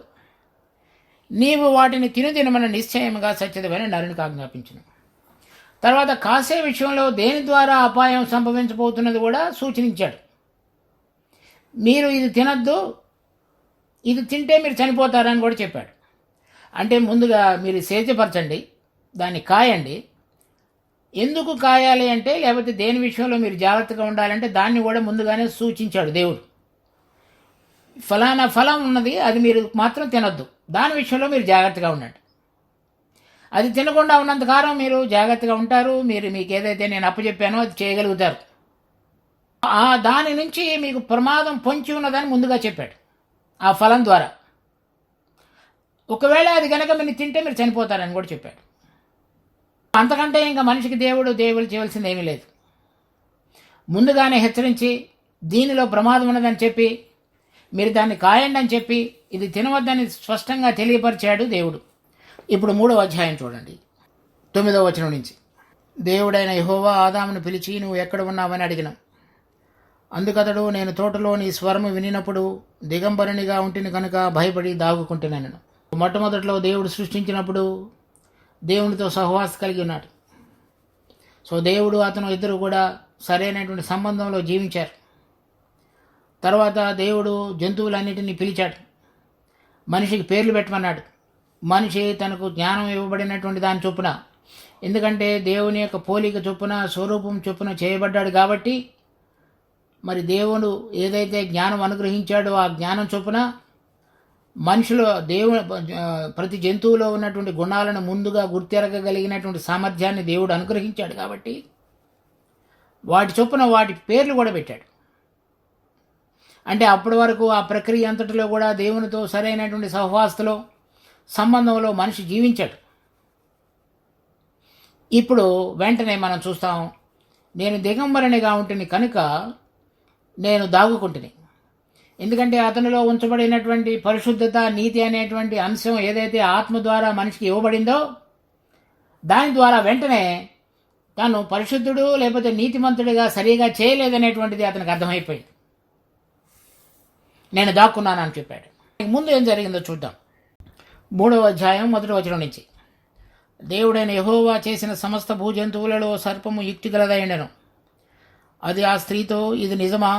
నీవు వాటిని తినమని నిశ్చయముగా సత్యదవని నరునికి ఆజ్ఞాపించును. తర్వాత కాసే విషయంలో దేని ద్వారా అపాయం సంభవించబోతున్నది కూడా సూచించాడు. మీరు ఇది తినద్దు, ఇది తింటే మీరు చనిపోతారని కూడా చెప్పాడు. అంటే ముందుగా మీరు సేద్యపరచండి, దాన్ని కాయండి. ఎందుకు కాయాలి అంటే, లేకపోతే దేని విషయంలో మీరు జాగ్రత్తగా ఉండాలంటే దాన్ని కూడా ముందుగానే సూచించాడు దేవుడు. ఫలానా ఫలం ఉన్నది, అది మీరు మాత్రం తినొద్దు, దాని విషయంలో మీరు జాగ్రత్తగా ఉండండి. అది తినకుండా ఉన్నంతకాలం మీరు జాగ్రత్తగా ఉంటారు. మీకు ఏదైతే నేను అప్పచెప్పానో అది చేయగలుగుతారు. దాని నుంచి మీకు ప్రమాదం పొంచి ఉన్నదని ముందుగా చెప్పాడు ఆ ఫలం ద్వారా. ఒకవేళ అది కనుక మీరు తింటే మీరు చనిపోతారని కూడా చెప్పాడు. అంతకంటే ఇంకా మనిషికి దేవుడు చేయవలసింది ఏమీ లేదు. ముందుగానే హెచ్చరించి దీనిలో ప్రమాదం ఉన్నదని చెప్పి మీరు దాన్ని కాయండి అని చెప్పి ఇది తినవద్దని స్పష్టంగా తెలియపరిచాడు దేవుడు. ఇప్పుడు 3వ అధ్యాయం చూడండి, 9వ వచనం నుంచి. దేవుడైన యెహోవా ఆదామును పిలిచి, నువ్వు ఎక్కడ ఉన్నావని అడిగిన. అందుకతడు, నేను తోటలో నీ స్వరము వినినప్పుడు దిగంబరునిగా ఉంటిని కనుక భయపడి దాగుకుంటున్నాను. మొట్టమొదట్లో దేవుడు సృష్టించినప్పుడు దేవునితో సహవాసం కలిగి ఉన్నాడు. సో దేవుడు అతను ఇద్దరు కూడా సరైనటువంటి సంబంధంలో జీవించారు. తర్వాత దేవుడు జంతువులన్నిటినీ పిలిచాడు, మనిషికి పేర్లు పెట్టమన్నాడు. మనిషి తనకు జ్ఞానం ఇవ్వబడినటువంటి దాని చొప్పున, ఎందుకంటే దేవుని యొక్క పోలిక చొప్పున స్వరూపం చొప్పున చేయబడ్డాడు కాబట్టి, మరి దేవుడు ఏదైతే జ్ఞానం అనుగ్రహించాడో ఆ జ్ఞానం చొప్పున మనిషిలో ప్రతి జంతువులో ఉన్నటువంటి గుణాలను ముందుగా గుర్తెరగగలిగినటువంటి సామర్థ్యాన్ని దేవుడు అనుగ్రహించాడు కాబట్టి వాటి చొప్పున వాటి పేర్లు కూడా పెట్టాడు. అంటే అప్పటి వరకు ఆ ప్రక్రియ అంతటిలో కూడా దేవునితో సరైనటువంటి సహవాసతలో సంబంధంలో మనిషి జీవించాడు. ఇప్పుడు వెంటనే మనం చూస్తాం, నేను దిగంబరునిగా ఉంటుని కనుక నేను దాగుకుంటుని. ఎందుకంటే అతనిలో ఉంచబడినటువంటి పరిశుద్ధత, నీతి అనేటువంటి అంశం ఏదైతే ఆత్మ ద్వారా మనిషికి ఇవ్వబడిందో దాని ద్వారా వెంటనే తాను పరిశుద్ధుడు లేకపోతే నీతిమంతుడిగా సరిగా చేయలేదనేటువంటిది అతనికి అర్థమైపోయింది. నేను దాక్కున్నానని చెప్పాడు. ముందు ఏం జరిగిందో చూద్దాం. 3వ అధ్యాయం 1వ వచనం నుంచి. దేవుడైన యెహోవా చేసిన సమస్త భూజంతువులలో సర్పము యుక్తి గలదైండెను. అది ఆ స్త్రీతో, ఇది నిజమా?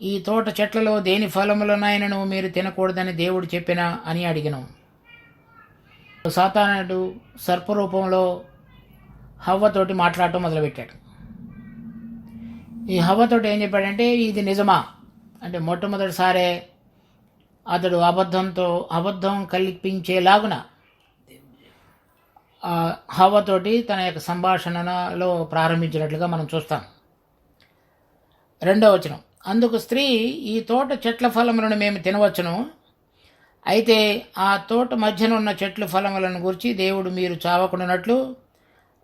ఈ తోట చెట్లలో దేని ఫలములనైనను మీరు తినకూడదని దేవుడు చెప్పినా అని అడిగను. సాతానుడు సర్పరూపంలో హవ్వతోటి మాట్లాడటం మొదలుపెట్టాడు. ఈ హవ్వతోటి ఏం చెప్పాడంటే, ఇది నిజమా అంటే మొట్టమొదటిసారే అతడు అబద్ధం కల్పించేలాగున హవ్వతోటి తన యొక్క సంభాషణలో ప్రారంభించినట్లుగా మనం చూస్తాం. 2వ వచనం. అందుకు స్త్రీ, ఈ తోట చెట్ల ఫలములను మేము తినవచ్చును, అయితే ఆ తోట మధ్యన ఉన్న చెట్ల ఫలములను గురించి దేవుడు మీరు చావకుండానట్లు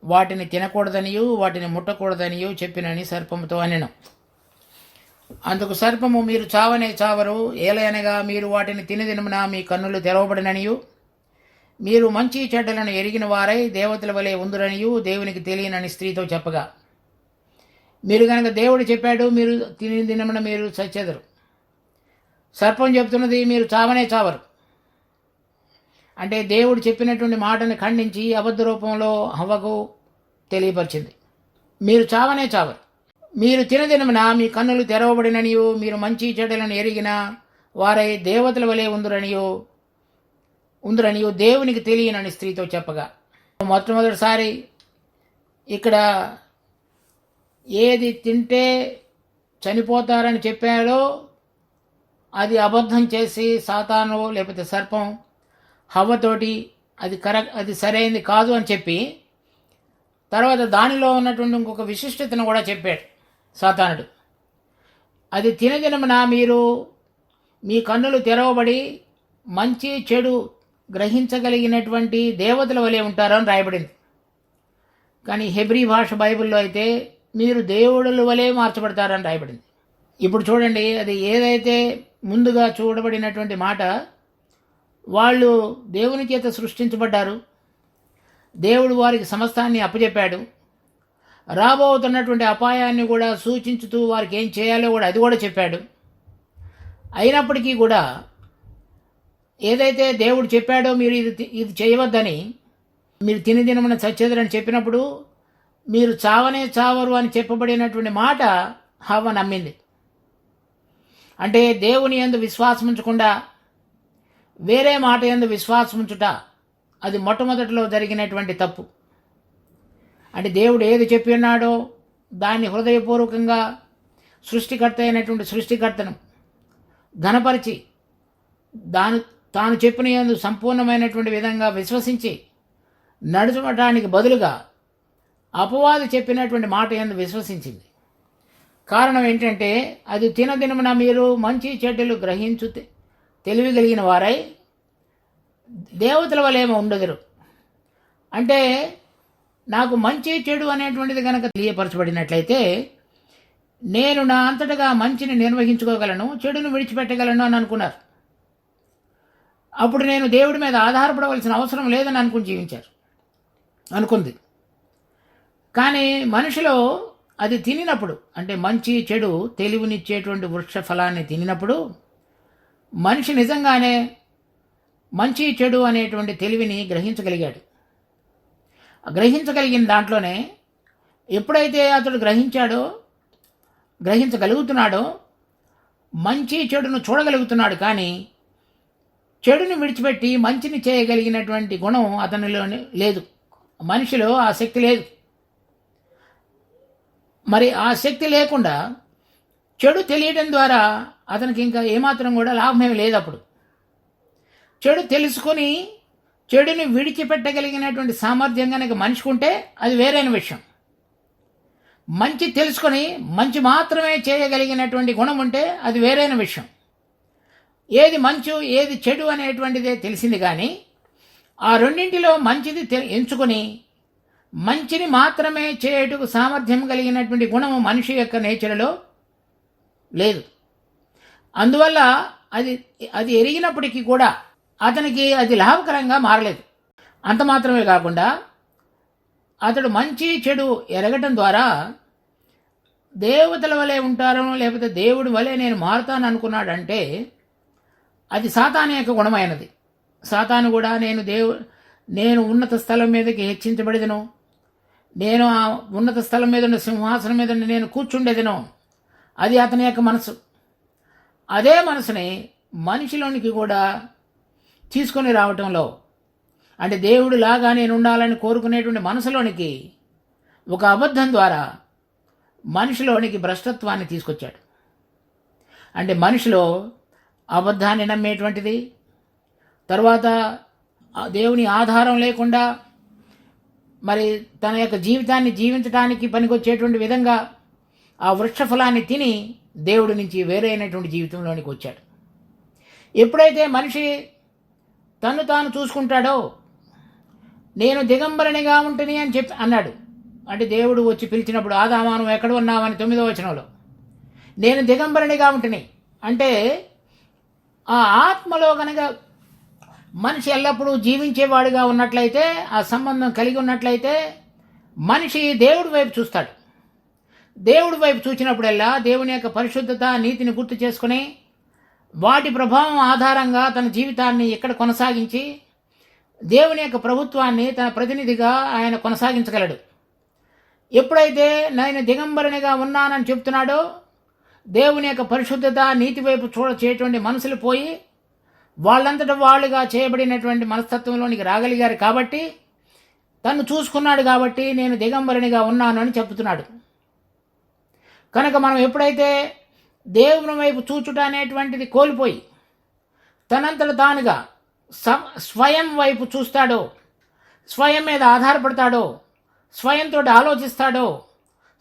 వాటిని తినకూడదనియు వాటిని ముట్టకూడదనియు చెప్పినని సర్పముతో అనెను. అందుకు సర్పము, మీరు చావనే చావరు, ఏలయనగా మీరు వాటిని తినదినమున మీ కన్నులు తెరవబడిననియు మీరు మంచి చెడ్డలను ఎరిగిన వారై దేవతల వలె ఉందురనియు దేవునికి తెలియనని స్త్రీతో చెప్పగా, మీరు కనుక దేవుడు చెప్పాడు మీరు తిని దినమున మీరు చచ్చెదరు. సర్పం చెప్తున్నది మీరు చావనే చావరు అంటే దేవుడు చెప్పినటువంటి మాటను ఖండించి అబద్ధ రూపంలో హవ్వకు తెలియపరిచింది. మీరు చావనే చావరు, మీరు తినదినమున మీ కన్నులు తెరవబడిననియు మీరు మంచి చెడ్డలను ఎరిగిన వారై దేవతల వలె ఉందురనియు దేవునికి తెలియనని స్త్రీతో చెప్పగా, మొట్టమొదటిసారి ఇక్కడ ఏది తింటే చనిపోతారని చెప్పాడో అది అబద్ధం చేసి సాతాను లేకపోతే సర్పం హవ్వతోటి అది సరైనది కాదు అని చెప్పి తర్వాత దానిలో ఉన్నటువంటి ఇంకొక విశిష్టతను కూడా చెప్పాడు సాతానుడు. అది తినదినమున మీరు మీ కన్నులు తెరవబడి మంచి చెడు గ్రహించగలిగినటువంటి దేవతల వలె ఉంటారు అని రాయబడింది. కానీ హెబ్రీ భాష బైబిల్లో అయితే మీరు దేవుడుల వలె మార్చబడతారని రాయబడింది. ఇప్పుడు చూడండి, అది ఏదైతే ముందుగా చూడబడినటువంటి మాట, వాళ్ళు దేవుని చేత సృష్టించబడ్డారు, దేవుడు వారికి సమస్తాన్ని అప్పచెప్పాడు, రాబోతున్నటువంటి అపాయాన్ని కూడా సూచించుతూ వారికి ఏం చేయాలో కూడా అది కూడా చెప్పాడు. అయినప్పటికీ కూడా ఏదైతే దేవుడు చెప్పాడో మీరు ఇది చేయవద్దని, మీరు తినదినమున చచ్చెదరని చెప్పినప్పుడు మీరు చావనే చావరు అని చెప్పబడినటువంటి మాట హవ్వ నమ్మింది. అంటే దేవుని యందు విశ్వాసం ఉంచకుండా వేరే మాట యందు విశ్వాసం ఉంచుట అది మొట్టమొదటిలో జరిగినటువంటి తప్పు. అంటే దేవుడు ఏది చెప్పి ఉన్నాడో దాన్ని హృదయపూర్వకంగా సృష్టికర్త అయినటువంటి సృష్టికర్తను ఘనపరిచి తాను చెప్పిన యందు సంపూర్ణమైనటువంటి విధంగా విశ్వసించి నడుచడానికి బదులుగా అపవాది చెప్పినటువంటి మాట యందు విశ్వసించింది. కారణం ఏంటంటే, అది తినదినమున మీరు మంచి చెడ్డలు గ్రహించు తెలివి కలిగిన వారై దేవతల వలెమో ఉండదురు. అంటే నాకు మంచి చెడు అనేటువంటిది కనుక తెలియపరచబడినట్లయితే నేను నా అంతటగా మంచిని నిర్వహించుకోగలను, చెడును విడిచిపెట్టగలను అని అనుకున్నారు. అప్పుడు నేను దేవుడి మీద ఆధారపడవలసిన అవసరం లేదని అనుకుంది. కానీ మనిషిలో అది తినినప్పుడు, అంటే మంచి చెడు తెలివినిచ్చేటువంటి వృక్ష ఫలాన్ని తినినప్పుడు మనిషి నిజంగానే మంచి చెడు అనేటువంటి తెలివిని గ్రహించగలిగాడు. గ్రహించగలిగిన దాంట్లోనే ఎప్పుడైతే అతడు గ్రహించగలుగుతున్నాడో మంచి చెడును చూడగలుగుతున్నాడు. కానీ చెడుని విడిచిపెట్టి మంచిని చేయగలిగినటువంటి గుణం అతనిలో లేదు, మనిషిలో ఆ శక్తి లేదు. మరి ఆ శక్తి లేకుండా చెడు తెలియడం ద్వారా అతనికి ఇంకా ఏమాత్రం కూడా లాభమేమి లేదు. అప్పుడు చెడు తెలుసుకొని చెడుని విడిచిపెట్టగలిగినటువంటి సామర్థ్యం కనుక మనిషికి ఉంటే అది వేరైన విషయం. మంచి తెలుసుకొని మంచి మాత్రమే చేయగలిగినటువంటి గుణం ఉంటే అది వేరైన విషయం. ఏది మంచు ఏది చెడు అనేటువంటిదే తెలిసింది, కానీ ఆ రెండింటిలో మంచిది ఎంచుకొని మంచిని మాత్రమే చేయుటకు సామర్థ్యం కలిగినటువంటి గుణము మనిషి యొక్క నేచర్లో లేదు. అందువల్ల అది ఎరిగినప్పటికీ కూడా అతనికి అది లాభకరంగా మారలేదు. అంత మాత్రమే కాకుండా అతడు మంచి చెడు ఎరగటం ద్వారా దేవతల వలె ఉంటారో లేకపోతే దేవుడి వలె నేను మారుతాను అనుకున్నాడంటే అది సాతాను యొక్క గుణమైనది. సాతాను కూడా నేను ఉన్నత స్థలం మీదకి హెచ్చించబడేదను, నేను ఆ ఉన్నత స్థలం మీద ఉన్న సింహాసనం మీద నేను కూర్చుండేదను, అది అతని యొక్క మనసు. అదే మనసుని మనిషిలోనికి కూడా తీసుకొని రావటంలో, అంటే దేవుడు లాగా నేను ఉండాలని కోరుకునేటువంటి మనసులోనికి ఒక అబద్ధం ద్వారా మనిషిలోనికి భ్రష్టత్వాన్ని తీసుకొచ్చాడు. అంటే మనిషిలో అబద్ధాన్ని నమ్మేటువంటిది, తర్వాత దేవుని ఆధారం లేకుండా మరి తన యొక్క జీవితాన్ని జీవించడానికి పనికొచ్చేటువంటి విధంగా ఆ వృక్షఫలాన్ని తిని దేవుడి నుంచి వేరైనటువంటి జీవితంలోనికి వచ్చాడు. ఎప్పుడైతే మనిషి తను తాను చూసుకుంటాడో, నేను దిగంబరునిగా ఉంటుంది అని అన్నాడు. అంటే దేవుడు వచ్చి పిలిచినప్పుడు ఆదామాను ఎక్కడ ఉన్నామని 9వ వచనంలో నేను దిగంబరునిగా ఉంటుంది అంటే ఆ ఆత్మలో కనుక మనిషి ఎల్లప్పుడూ జీవించేవాడుగా ఉన్నట్లయితే, ఆ సంబంధం కలిగి ఉన్నట్లయితే మనిషి దేవుడి వైపు చూస్తాడు. దేవుడి వైపు చూసినప్పుడల్లా దేవుని యొక్క పరిశుద్ధత నీతిని గుర్తు చేసుకుని వాటి ప్రభావం ఆధారంగా తన జీవితాన్ని ఇక్కడ కొనసాగించి దేవుని యొక్క ప్రభుత్వాన్ని తన ప్రతినిధిగా ఆయన కొనసాగించగలడు. ఎప్పుడైతే నేను దిగంబరునిగా ఉన్నానని చెప్తున్నాడో, దేవుని యొక్క పరిశుద్ధత నీతి వైపు చేయటువంటి మనసులు పోయి వాళ్ళంతటా వాళ్ళుగా చేయబడినటువంటి మనస్తత్వంలోనికి రాగలిగారు. కాబట్టి తను చూసుకున్నాడు కాబట్టి నేను దిగంబరునిగా ఉన్నాను అని చెప్తున్నాడు. కనుక మనం ఎప్పుడైతే దేవుని వైపు చూచుట అనేటువంటిది కోల్పోయి తనంతట తానుగా స్వయం వైపు చూస్తాడో, స్వయం మీద ఆధారపడతాడో, స్వయంతో ఆలోచిస్తాడో,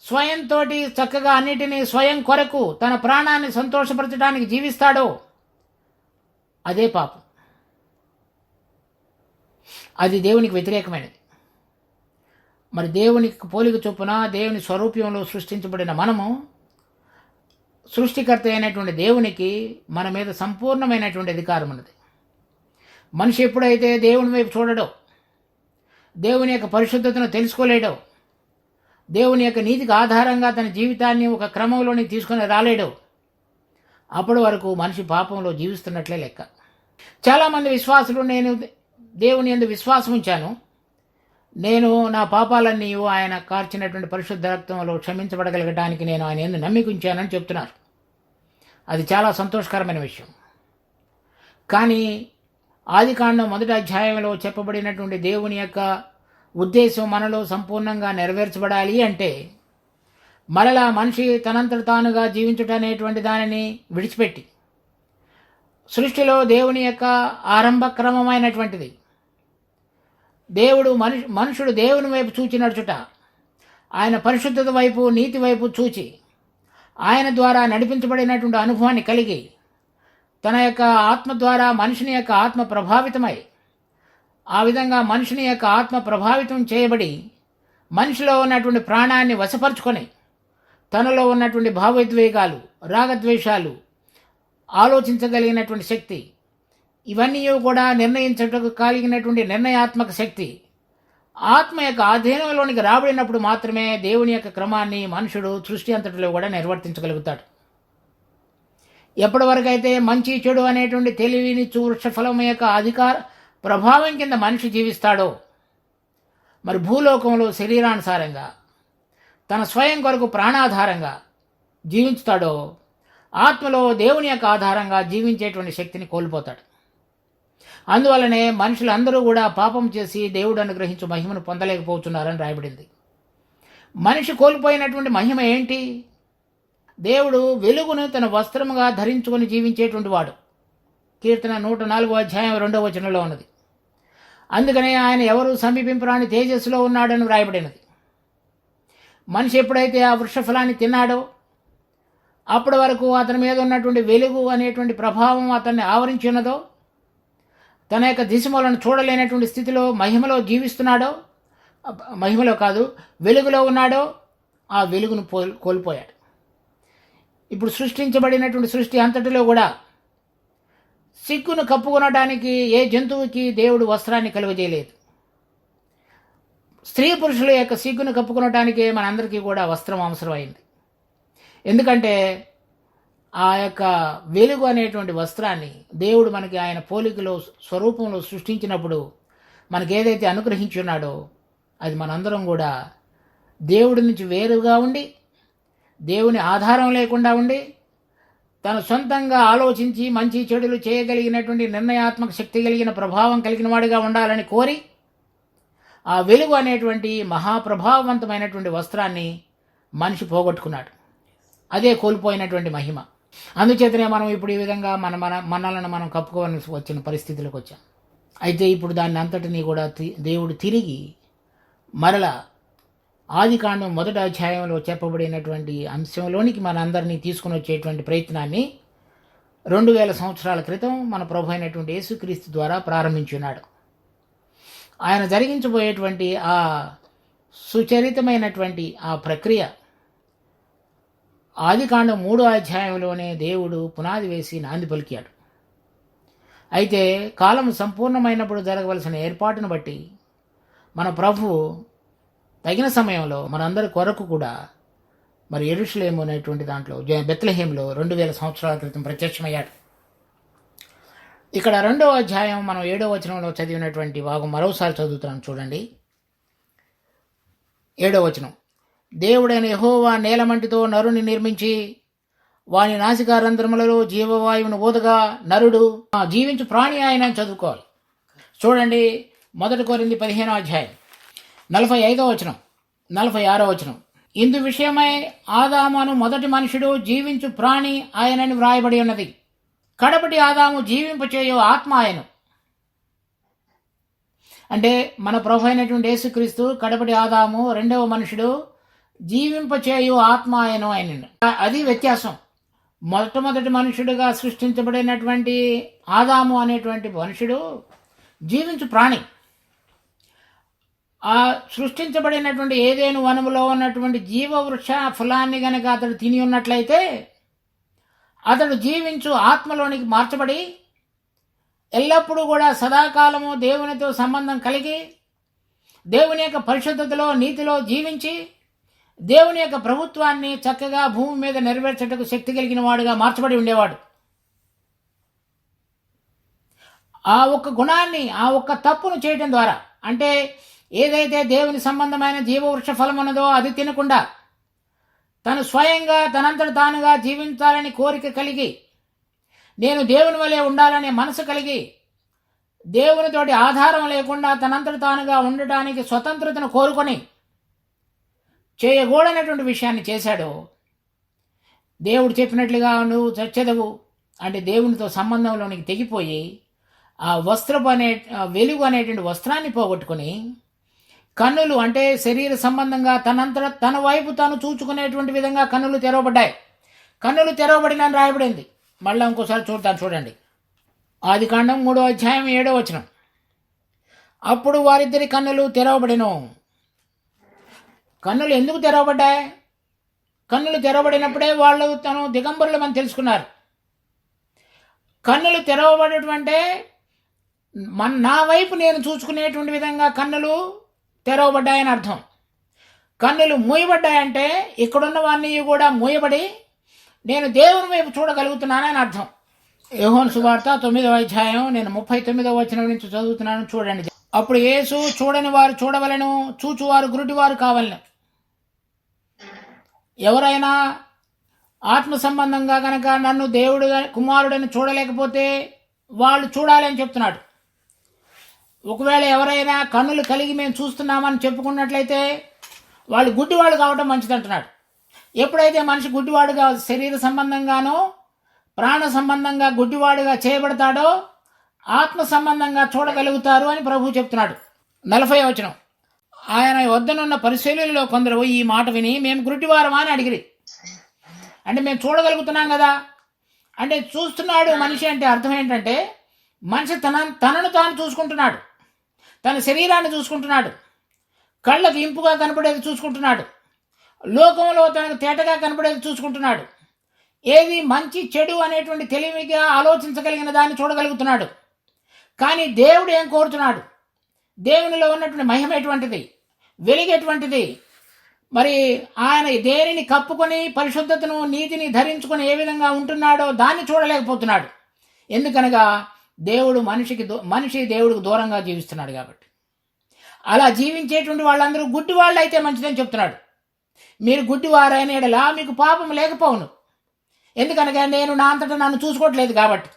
స్వయంతో చక్కగా అన్నిటినీ స్వయం కొరకు తన ప్రాణాన్ని సంతోషపరచడానికి జీవిస్తాడో, అదే పాపం. అది దేవునికి వ్యతిరేకమైనది. మరి దేవునికి పోలిక చొప్పున దేవుని స్వరూప్యంలో సృష్టించబడిన మనము సృష్టికర్త అయినటువంటి దేవునికి మన మీద సంపూర్ణమైనటువంటి అధికారం ఉన్నది. మనిషి ఎప్పుడైతే దేవుని వైపు చూడడో, దేవుని యొక్క పరిశుద్ధతను తెలుసుకోలేడో, దేవుని యొక్క నీతికి ఆధారంగా తన జీవితాన్ని ఒక క్రమంలోని తీసుకుని రాలేడో, అప్పటి వరకు మనిషి పాపంలో జీవిస్తున్నట్లే లెక్క. చాలామంది విశ్వాసులు నేను దేవుని యందు విశ్వాసం ఉంచాను, నేను నా పాపాలన్నీ ఆయన కార్చినటువంటి పరిశుద్ధ రక్తంలో క్షమించబడగలగడానికి నేను ఆయన యందు నమ్మిక ఉంచానని చెప్తున్నారు. అది చాలా సంతోషకరమైన విషయం. కానీ ఆదికాండం 1వ అధ్యాయంలో చెప్పబడినటువంటి దేవుని యొక్క ఉద్దేశం మనలో సంపూర్ణంగా నెరవేర్చబడాలి అంటే మరలా మనిషి తనంతట తానుగా జీవించుటనేటువంటి దానిని విడిచిపెట్టి సృష్టిలో దేవుని యొక్క ఆరంభ క్రమమైనటువంటిది మనుషుడు దేవుని వైపు చూచి నడుచుట, ఆయన పరిశుద్ధత వైపు నీతి వైపు చూచి ఆయన ద్వారా నడిపించబడినటువంటి అనుభవాన్ని కలిగి తన యొక్క ఆత్మ ద్వారా మనిషిని యొక్క ఆత్మ ప్రభావితమై ఆ విధంగా మనిషిని యొక్క ఆత్మ ప్రభావితం చేయబడి మనిషిలో ఉన్నటువంటి ప్రాణాన్ని వశపరుచుకొని తనలో ఉన్నటువంటి భావోద్వేగాలు, రాగద్వేషాలు, ఆలోచించగలిగినటువంటి శక్తి, ఇవన్నీ కూడా నిర్ణయించటకు కలిగినటువంటి నిర్ణయాత్మక శక్తి ఆత్మ యొక్క ఆధీనంలోనికి రాబడినప్పుడు మాత్రమే దేవుని యొక్క క్రమాన్ని మనుషుడు సృష్టి అంతటిలో కూడా నిర్వర్తించగలుగుతాడు. ఎప్పటి వరకైతే మంచి చెడు అనేటువంటి తెలివిని వృక్షఫలం యొక్క అధికార ప్రభావం కింద మనిషి జీవిస్తాడో, మరి భూలోకంలో శరీరానుసారంగా తన స్వయం కొరకు ప్రాణాధారంగా జీవించుతాడో, ఆత్మలో దేవుని యొక్క ఆధారంగా జీవించేటువంటి శక్తిని కోల్పోతాడు. అందువల్లనే మనుషులందరూ కూడా పాపం చేసి దేవుడు అనుగ్రహించు మహిమను పొందలేకపోతున్నారని రాయబడింది. మనిషి కోల్పోయినటువంటి మహిమ ఏంటి? దేవుడు వెలుగును తన వస్త్రముగా ధరించుకొని జీవించేటువంటి వాడు. కీర్తన 104వ అధ్యాయం 2వ వచనంలో ఉన్నది. అందుకనే ఆయన ఎవరు సమీపింపరాని తేజస్సులో ఉన్నాడని వ్రాయబడినది. మనిషి ఎప్పుడైతే ఆ వృక్షఫలాన్ని తిన్నాడో అప్పటి వరకు అతని మీద ఉన్నటువంటి వెలుగు అనేటువంటి ప్రభావం అతన్ని ఆవరించి ఉన్నదో, తన యొక్క దిశమలను చూడలేనటువంటి స్థితిలో మహిమలో జీవిస్తున్నాడో, మహిమలో కాదు వెలుగులో ఉన్నాడో, ఆ వెలుగును కోల్పోయాడు. ఇప్పుడు సృష్టించబడినటువంటి సృష్టి అంతటిలో కూడా సిగ్గును కప్పుకొనడానికి ఏ జంతువుకి దేవుడు వస్త్రాన్ని కలుగజేయలేదు. స్త్రీ పురుషుల యొక్క సిగ్గును కప్పుకొనటానికే మనందరికీ కూడా వస్త్రం అవసరమైంది. ఎందుకంటే ఆ యొక్క వెలుగు అనేటువంటి వస్త్రాన్ని దేవుడు మనకి ఆయన పోలికలో స్వరూపంలో సృష్టించినప్పుడు మనకి ఏదైతే అనుగ్రహించి ఉన్నాడో అది మనందరం కూడా దేవుడి నుంచి వేరుగా ఉండి, దేవుని ఆధారం లేకుండా ఉండి, తను సొంతంగా ఆలోచించి మంచి చెడులు చేయగలిగినటువంటి నిర్ణయాత్మక శక్తి కలిగిన ప్రభావం కలిగిన వాడిగా ఉండాలని కోరి ఆ వెలుగు అనేటువంటి మహాప్రభావవంతమైనటువంటి వస్త్రాన్ని మనిషి పోగొట్టుకున్నాడు. అదే కోల్పోయినటువంటి మహిమ. అందుచేతనే మనం ఇప్పుడు ఈ విధంగా మనలను మనం కప్పుకోవాల్సి వచ్చిన పరిస్థితులకు వచ్చాం. అయితే ఇప్పుడు దాన్ని అంతటినీ కూడా దేవుడు తిరిగి మరల ఆదికాండం 1వ అధ్యాయంలో చెప్పబడినటువంటి అంశంలోనికి మనందరినీ తీసుకుని వచ్చేటువంటి ప్రయత్నాన్ని 2000 సంవత్సరాల క్రితం మన ప్రభు అయినటువంటి యేసుక్రీస్తు ద్వారా ప్రారంభించున్నాడు. ఆయన జరిగించబోయేటువంటి ఆ సుచరితమైనటువంటి ఆ ప్రక్రియ ఆదికాండం 3వ అధ్యాయంలోనే దేవుడు పునాది వేసి నాంది పలికాడు. అయితే కాలం సంపూర్ణమైనప్పుడు జరగవలసిన ఏర్పాటును బట్టి మన ప్రభు తగిన సమయంలో మనందరి కొరకు కూడా మరి యెరూషలేము అనేటువంటి దాంట్లో బెత్లెహేంలో 2000 సంవత్సరాల క్రితం ప్రత్యక్షమయ్యాడు. ఇక్కడ 2వ అధ్యాయం మనం 7వ వచనంలో చదివినటువంటి భాగం మరోసారి చదువుతున్నాం చూడండి. 7వ వచనం, దేవుడైన యెహోవా నేలమంటితో నరుని నిర్మించి వాని నాసికారంధ్రములలో జీవవాయువును ఊదగా నరుడు జీవించు ప్రాణి ఆయన చదువుకోవాలి. చూడండి 1 కొరింథీ 15వ అధ్యాయం 45వ వచనం 46వ వచనం, ఇందు విషయమై ఆదామును మొదటి మనుషుడు జీవించు ప్రాణి ఆయనని వ్రాయబడి ఉన్నది. కడపటి ఆదాము జీవింపచేయు ఆత్మ ఆయను. అంటే మన ప్రభు అయినటువంటి యేసుక్రీస్తు కడపటి ఆదాము, 2వ మనుషుడు జీవింపచేయు ఆత్మ ఆయను ఆయన. అది వ్యత్యాసం. మొట్టమొదటి మనుషుడుగా సృష్టించబడినటువంటి ఆదాము అనేటువంటి మనుషుడు జీవించు ప్రాణి. ఆ సృష్టించబడినటువంటి ఏదేను వనములో ఉన్నటువంటి జీవవృక్ష ఫలాన్ని గనక అతడు తిని ఉన్నట్లయితే అతడు జీవించు ఆత్మలోనికి మార్చబడి ఎల్లప్పుడూ కూడా సదాకాలము దేవునితో సంబంధం కలిగి దేవుని యొక్క పరిశుద్ధతలో నీతిలో జీవించి దేవుని యొక్క ప్రభుత్వాన్ని చక్కగా భూమి మీద నెరవేర్చటకు శక్తి కలిగిన వాడుగా మార్చబడి ఉండేవాడు. ఆ ఒక్క గుణాన్ని, ఆ ఒక్క తప్పును చేయటం ద్వారా, అంటే ఏదైతే దేవుని సంబంధమైన జీవవృక్ష ఫలం ఉన్నదో అది తినకుండా తను స్వయంగా తనంతట తానుగా జీవించాలని కోరిక కలిగి, నేను దేవుని వలె ఉండాలనే మనసు కలిగి, దేవునితోటి ఆధారం లేకుండా తనంతట తానుగా ఉండటానికి స్వతంత్రతను కోరుకొని చేయకూడనటువంటి విషయాన్ని చేశాడు. దేవుడు చెప్పినట్లుగా నువ్వు చచ్చెదవు అంటే దేవునితో సంబంధంలోనికి తెగిపోయి ఆ వస్త్రపు వెలుగు అనేటువంటి వస్త్రాన్ని పోగొట్టుకుని కన్నులు, అంటే శరీర సంబంధంగా తన వైపు తాను చూచుకునేటువంటి విధంగా కన్నులు తెరవబడ్డాయి. కన్నులు తెరవబడిన రాయబడింది. మళ్ళీ ఇంకోసారి చూడండి. ఆదికాండం 3వ అధ్యాయం 7వ వచనం, అప్పుడు వారిద్దరి కన్నులు తెరవబడిను. కన్నులు ఎందుకు తెరవబడ్డాయి? కన్నులు తెరవబడినప్పుడే వాళ్ళు తను దిగంబరులమని తెలుసుకున్నారు. కన్నులు తెరవబడటం అంటే నా వైపు నేను చూసుకునేటువంటి విధంగా కన్నులు తెరవబడ్డాయని అర్థం. కన్నులు మూయబడ్డాయంటే ఇక్కడున్నవన్నీ కూడా మూయబడి నేను దేవుని వైపు చూడగలుగుతున్నానని అర్థం. యోహాను సువార్త 9వ అధ్యాయం నేను 39వ వచనం నుంచి చదువుతున్నాను చూడండి. అప్పుడు యేసు, చూడని వారు చూడవలెను, చూచువారు గురుటివారు కావలను. ఎవరైనా ఆత్మ సంబంధంగా కనుక నన్ను దేవుడు కుమారుడని చూడలేకపోతే వాళ్ళు చూడాలి అని చెప్తున్నాడు. ఒకవేళ ఎవరైనా కన్నులు కలిగి మేము చూస్తున్నామని చెప్పుకున్నట్లయితే వాళ్ళు గుడ్డివాడు కావడం మంచిది అంటున్నాడు. ఎప్పుడైతే మనిషి గుడ్డివాడుగా శరీర సంబంధంగానో ప్రాణ సంబంధంగా గుడ్డివాడుగా చేయబడతాడో ఆత్మ సంబంధంగా చూడగలుగుతారు అని ప్రభువు చెప్తున్నాడు. 40వ వచనం, ఆయన వద్దనున్న పరిశీలనలో కొందరు ఈ మాట విని మేము గుడ్డివారమా అని అడిగిరి. అంటే మేము చూడగలుగుతున్నాం కదా అంటే, చూస్తున్నాడు మనిషి అంటే అర్థం ఏంటంటే మనిషి తనను తాను చూసుకుంటున్నాడు, తన శరీరాన్ని చూసుకుంటున్నాడు, కళ్ళకు ఇంపుగా కనపడేది చూసుకుంటున్నాడు, లోకంలో తనకు తేటగా కనపడేది చూసుకుంటున్నాడు, ఏది మంచి చెడు అనేటువంటి తెలివిగా ఆలోచించగలిగిన దాన్ని చూడగలుగుతున్నాడు. కానీ దేవుడు ఏం కోరుతున్నాడు? దేవునిలో ఉన్నటువంటి మహిమ ఎటువంటిది? వెలుగెటువంటిది? మరి ఆయన దేనిని కప్పుకొని పరిశుద్ధతను నీతిని ధరించుకొని ఏ విధంగా ఉంటున్నాడో దాన్ని చూడలేకపోతున్నాడు. ఎందుకనగా మనిషి దేవుడికి దూరంగా జీవిస్తున్నాడు కాబట్టి. అలా జీవించేటువంటి వాళ్ళందరూ గుడ్డి వాళ్ళు అయితే మంచిదని చెప్తున్నాడు. మీరు గుడ్డివారైన ఎడలా మీకు పాపం లేకపోవును. ఎందుకనగా నేను నా అంతటా నన్ను చూసుకోవట్లేదు కాబట్టి.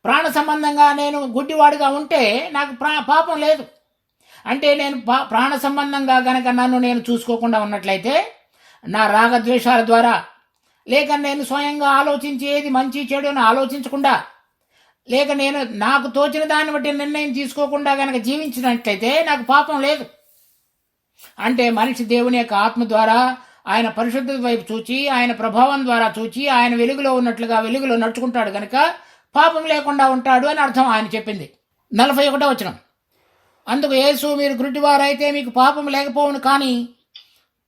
ప్రాణ సంబంధంగా నేను గుడ్డివాడిగా ఉంటే నాకు పాపం లేదు. అంటే నేను ప్రాణ సంబంధంగా గనక నన్ను నేను చూసుకోకుండా ఉన్నట్లయితే, నా రాగద్వేషాల ద్వారా, లేక నేను స్వయంగా ఆలోచించి ఏది మంచి చెడు అని ఆలోచించకుండా, లేక నేను నాకు తోచిన దాన్ని బట్టి నిర్ణయం తీసుకోకుండా గనక జీవించినట్లయితే నాకు పాపం లేదు. అంటే మనిషి దేవుని యొక్క ఆత్మ ద్వారా ఆయన పరిశుద్ధత వైపు చూచి, ఆయన ప్రభావం ద్వారా చూచి, ఆయన వెలుగులో ఉన్నట్లుగా వెలుగులో నడుచుకుంటాడు గనక పాపం లేకుండా ఉంటాడు అని అర్థం ఆయన చెప్పింది. 41వ వచనం. అందుకు యేసు, మీరు గుడ్డివారైతే మీకు పాపం లేకపోవును, కానీ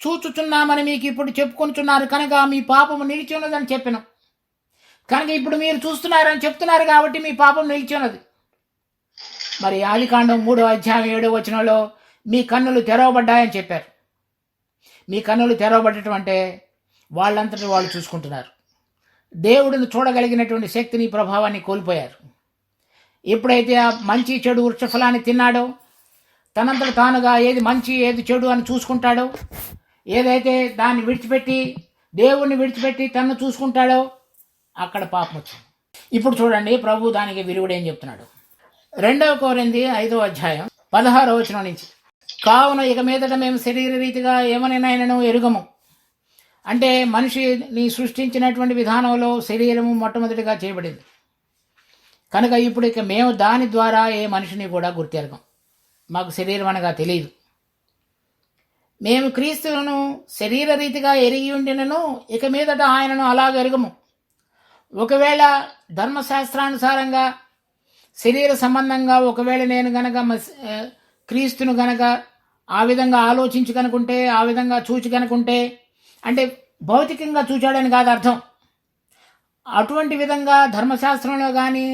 చూచుచున్నామని మీకు ఇప్పుడు చెప్పుకొనుచున్నారు కనుక మీ పాపము నిలిచి ఉన్నదని చెప్పాను. కనుక ఇప్పుడు మీరు చూస్తున్నారని చెప్తున్నారు కాబట్టి మీ పాపం నిలిచి ఉన్నది. మరి ఆదికాండం 3వ అధ్యాయం 7వ వచనంలో మీ కన్నులు తెరవబడ్డాయని చెప్పారు. మీ కన్నులు తెరవబడటం అంటే వాళ్ళంతటి వాళ్ళు చూసుకుంటున్నారు. దేవుడిని చూడగలిగినటువంటి శక్తిని, ప్రభావాన్ని కోల్పోయారు. ఎప్పుడైతే ఆ మంచి చెడు వృక్షఫలాన్ని తిన్నాడో, తనంతట తానుగా ఏది మంచి ఏది చెడు అని చూసుకుంటాడో, ఏదైతే దాన్ని విడిచిపెట్టి దేవుణ్ణి విడిచిపెట్టి తన్ను చూసుకుంటాడో అక్కడ పాపం వచ్చింది. ఇప్పుడు చూడండి ప్రభు దానికి విరుగుడు ఏం చెప్తున్నాడు. 2 కొరింథీ 5వ అధ్యాయం 16వ వచనం నుంచి. కావున ఇక మీదట మేము శరీర రీతిగా ఏమనైనాను ఎరుగము. అంటే మనిషిని సృష్టించినటువంటి విధానంలో శరీరము మొట్టమొదటిగా చేయబడింది కనుక ఇప్పుడు ఇక మేము దాని ద్వారా ఏ మనిషిని కూడా గుర్తెరగం. మాకు శరీరం అనగా తెలియదు. మేము క్రీస్తులను శరీర రీతిగా ఎరిగి ఉండినను ఇక మీదట ఆయనను అలాగ ఎరుగము. ఒకవేళ ధర్మశాస్త్రానుసారంగా శరీర సంబంధంగా ఒకవేళ నేను గనక క్రీస్తును గనక ఆ విధంగా ఆలోచించి కనుకుంటే, ఆ విధంగా చూచి కనుకుంటే, అంటే భౌతికంగా చూచాడని కాదు అర్థం. అటువంటి విధంగా ధర్మశాస్త్రంలో కానీ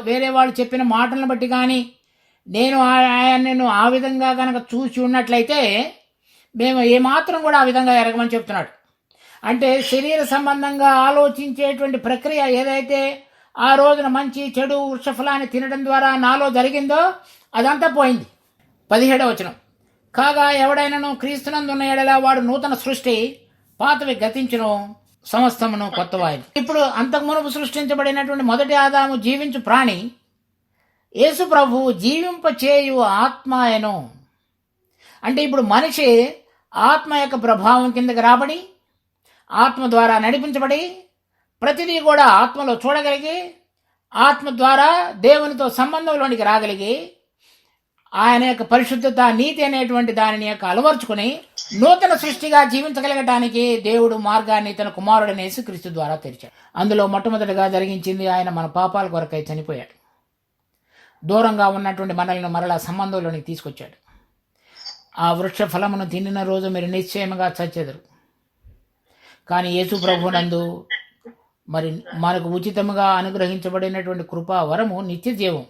వేరే వాళ్ళు చెప్పిన మాటలను బట్టి కానీ నేను ఆయనను ఆ విధంగా కనుక చూసి ఉన్నట్లయితే మేము ఏమాత్రం కూడా ఆ విధంగా ఎరగమని చెప్తున్నాడు. అంటే శరీర సంబంధంగా ఆలోచించేటువంటి ప్రక్రియ ఏదైతే ఆ రోజున మంచి చెడు వృక్షఫలాన్ని తినడం ద్వారా నాలో జరిగిందో అదంతా పోయింది. 17వ వచనం. కాగా ఎవడైనాను క్రీస్తునందున్న ఎడల వాడు నూతన సృష్టి, పాతవి గతించును, సమస్తమును కొత్తవాయను. ఇప్పుడు అంతకు మునుపు సృష్టించబడినటువంటి మొదటి ఆదాము జీవించు ప్రాణి, యేసు ప్రభువు జీవింపచేయు ఆత్మాయను. అంటే ఇప్పుడు మనిషి ఆత్మ యొక్క ప్రభావం కిందకి రాబడి, ఆత్మ ద్వారా నడిపించబడి, ప్రతిదీ కూడా ఆత్మలో చూడగలిగి, ఆత్మ ద్వారా దేవునితో సంబంధంలోనికి రాగలిగి, ఆయన యొక్క పరిశుద్ధత, నీతి అనేటువంటి దానిని యొక్క అలవర్చుకుని నూతన సృష్టిగా జీవించగలగటానికి దేవుడు మార్గాన్ని తన కుమారుడైన యేసుక్రీస్తు ద్వారా తెరిచాడు. అందులో మొట్టమొదటిగా జరిగించింది ఆయన మన పాపాల కొరకై చనిపోయాడు. దూరంగా ఉన్నటువంటి మనల్ని మరలా సంబంధంలోనికి తీసుకొచ్చాడు. ఆ వృక్ష ఫలమును తినిన రోజు మీరు నిశ్చయముగా చచ్చెదరు. కానీ యేసు ప్రభునందు మరి మనకు ఉచితముగా అనుగ్రహించబడినటువంటి కృపా వరము నిత్య జీవం.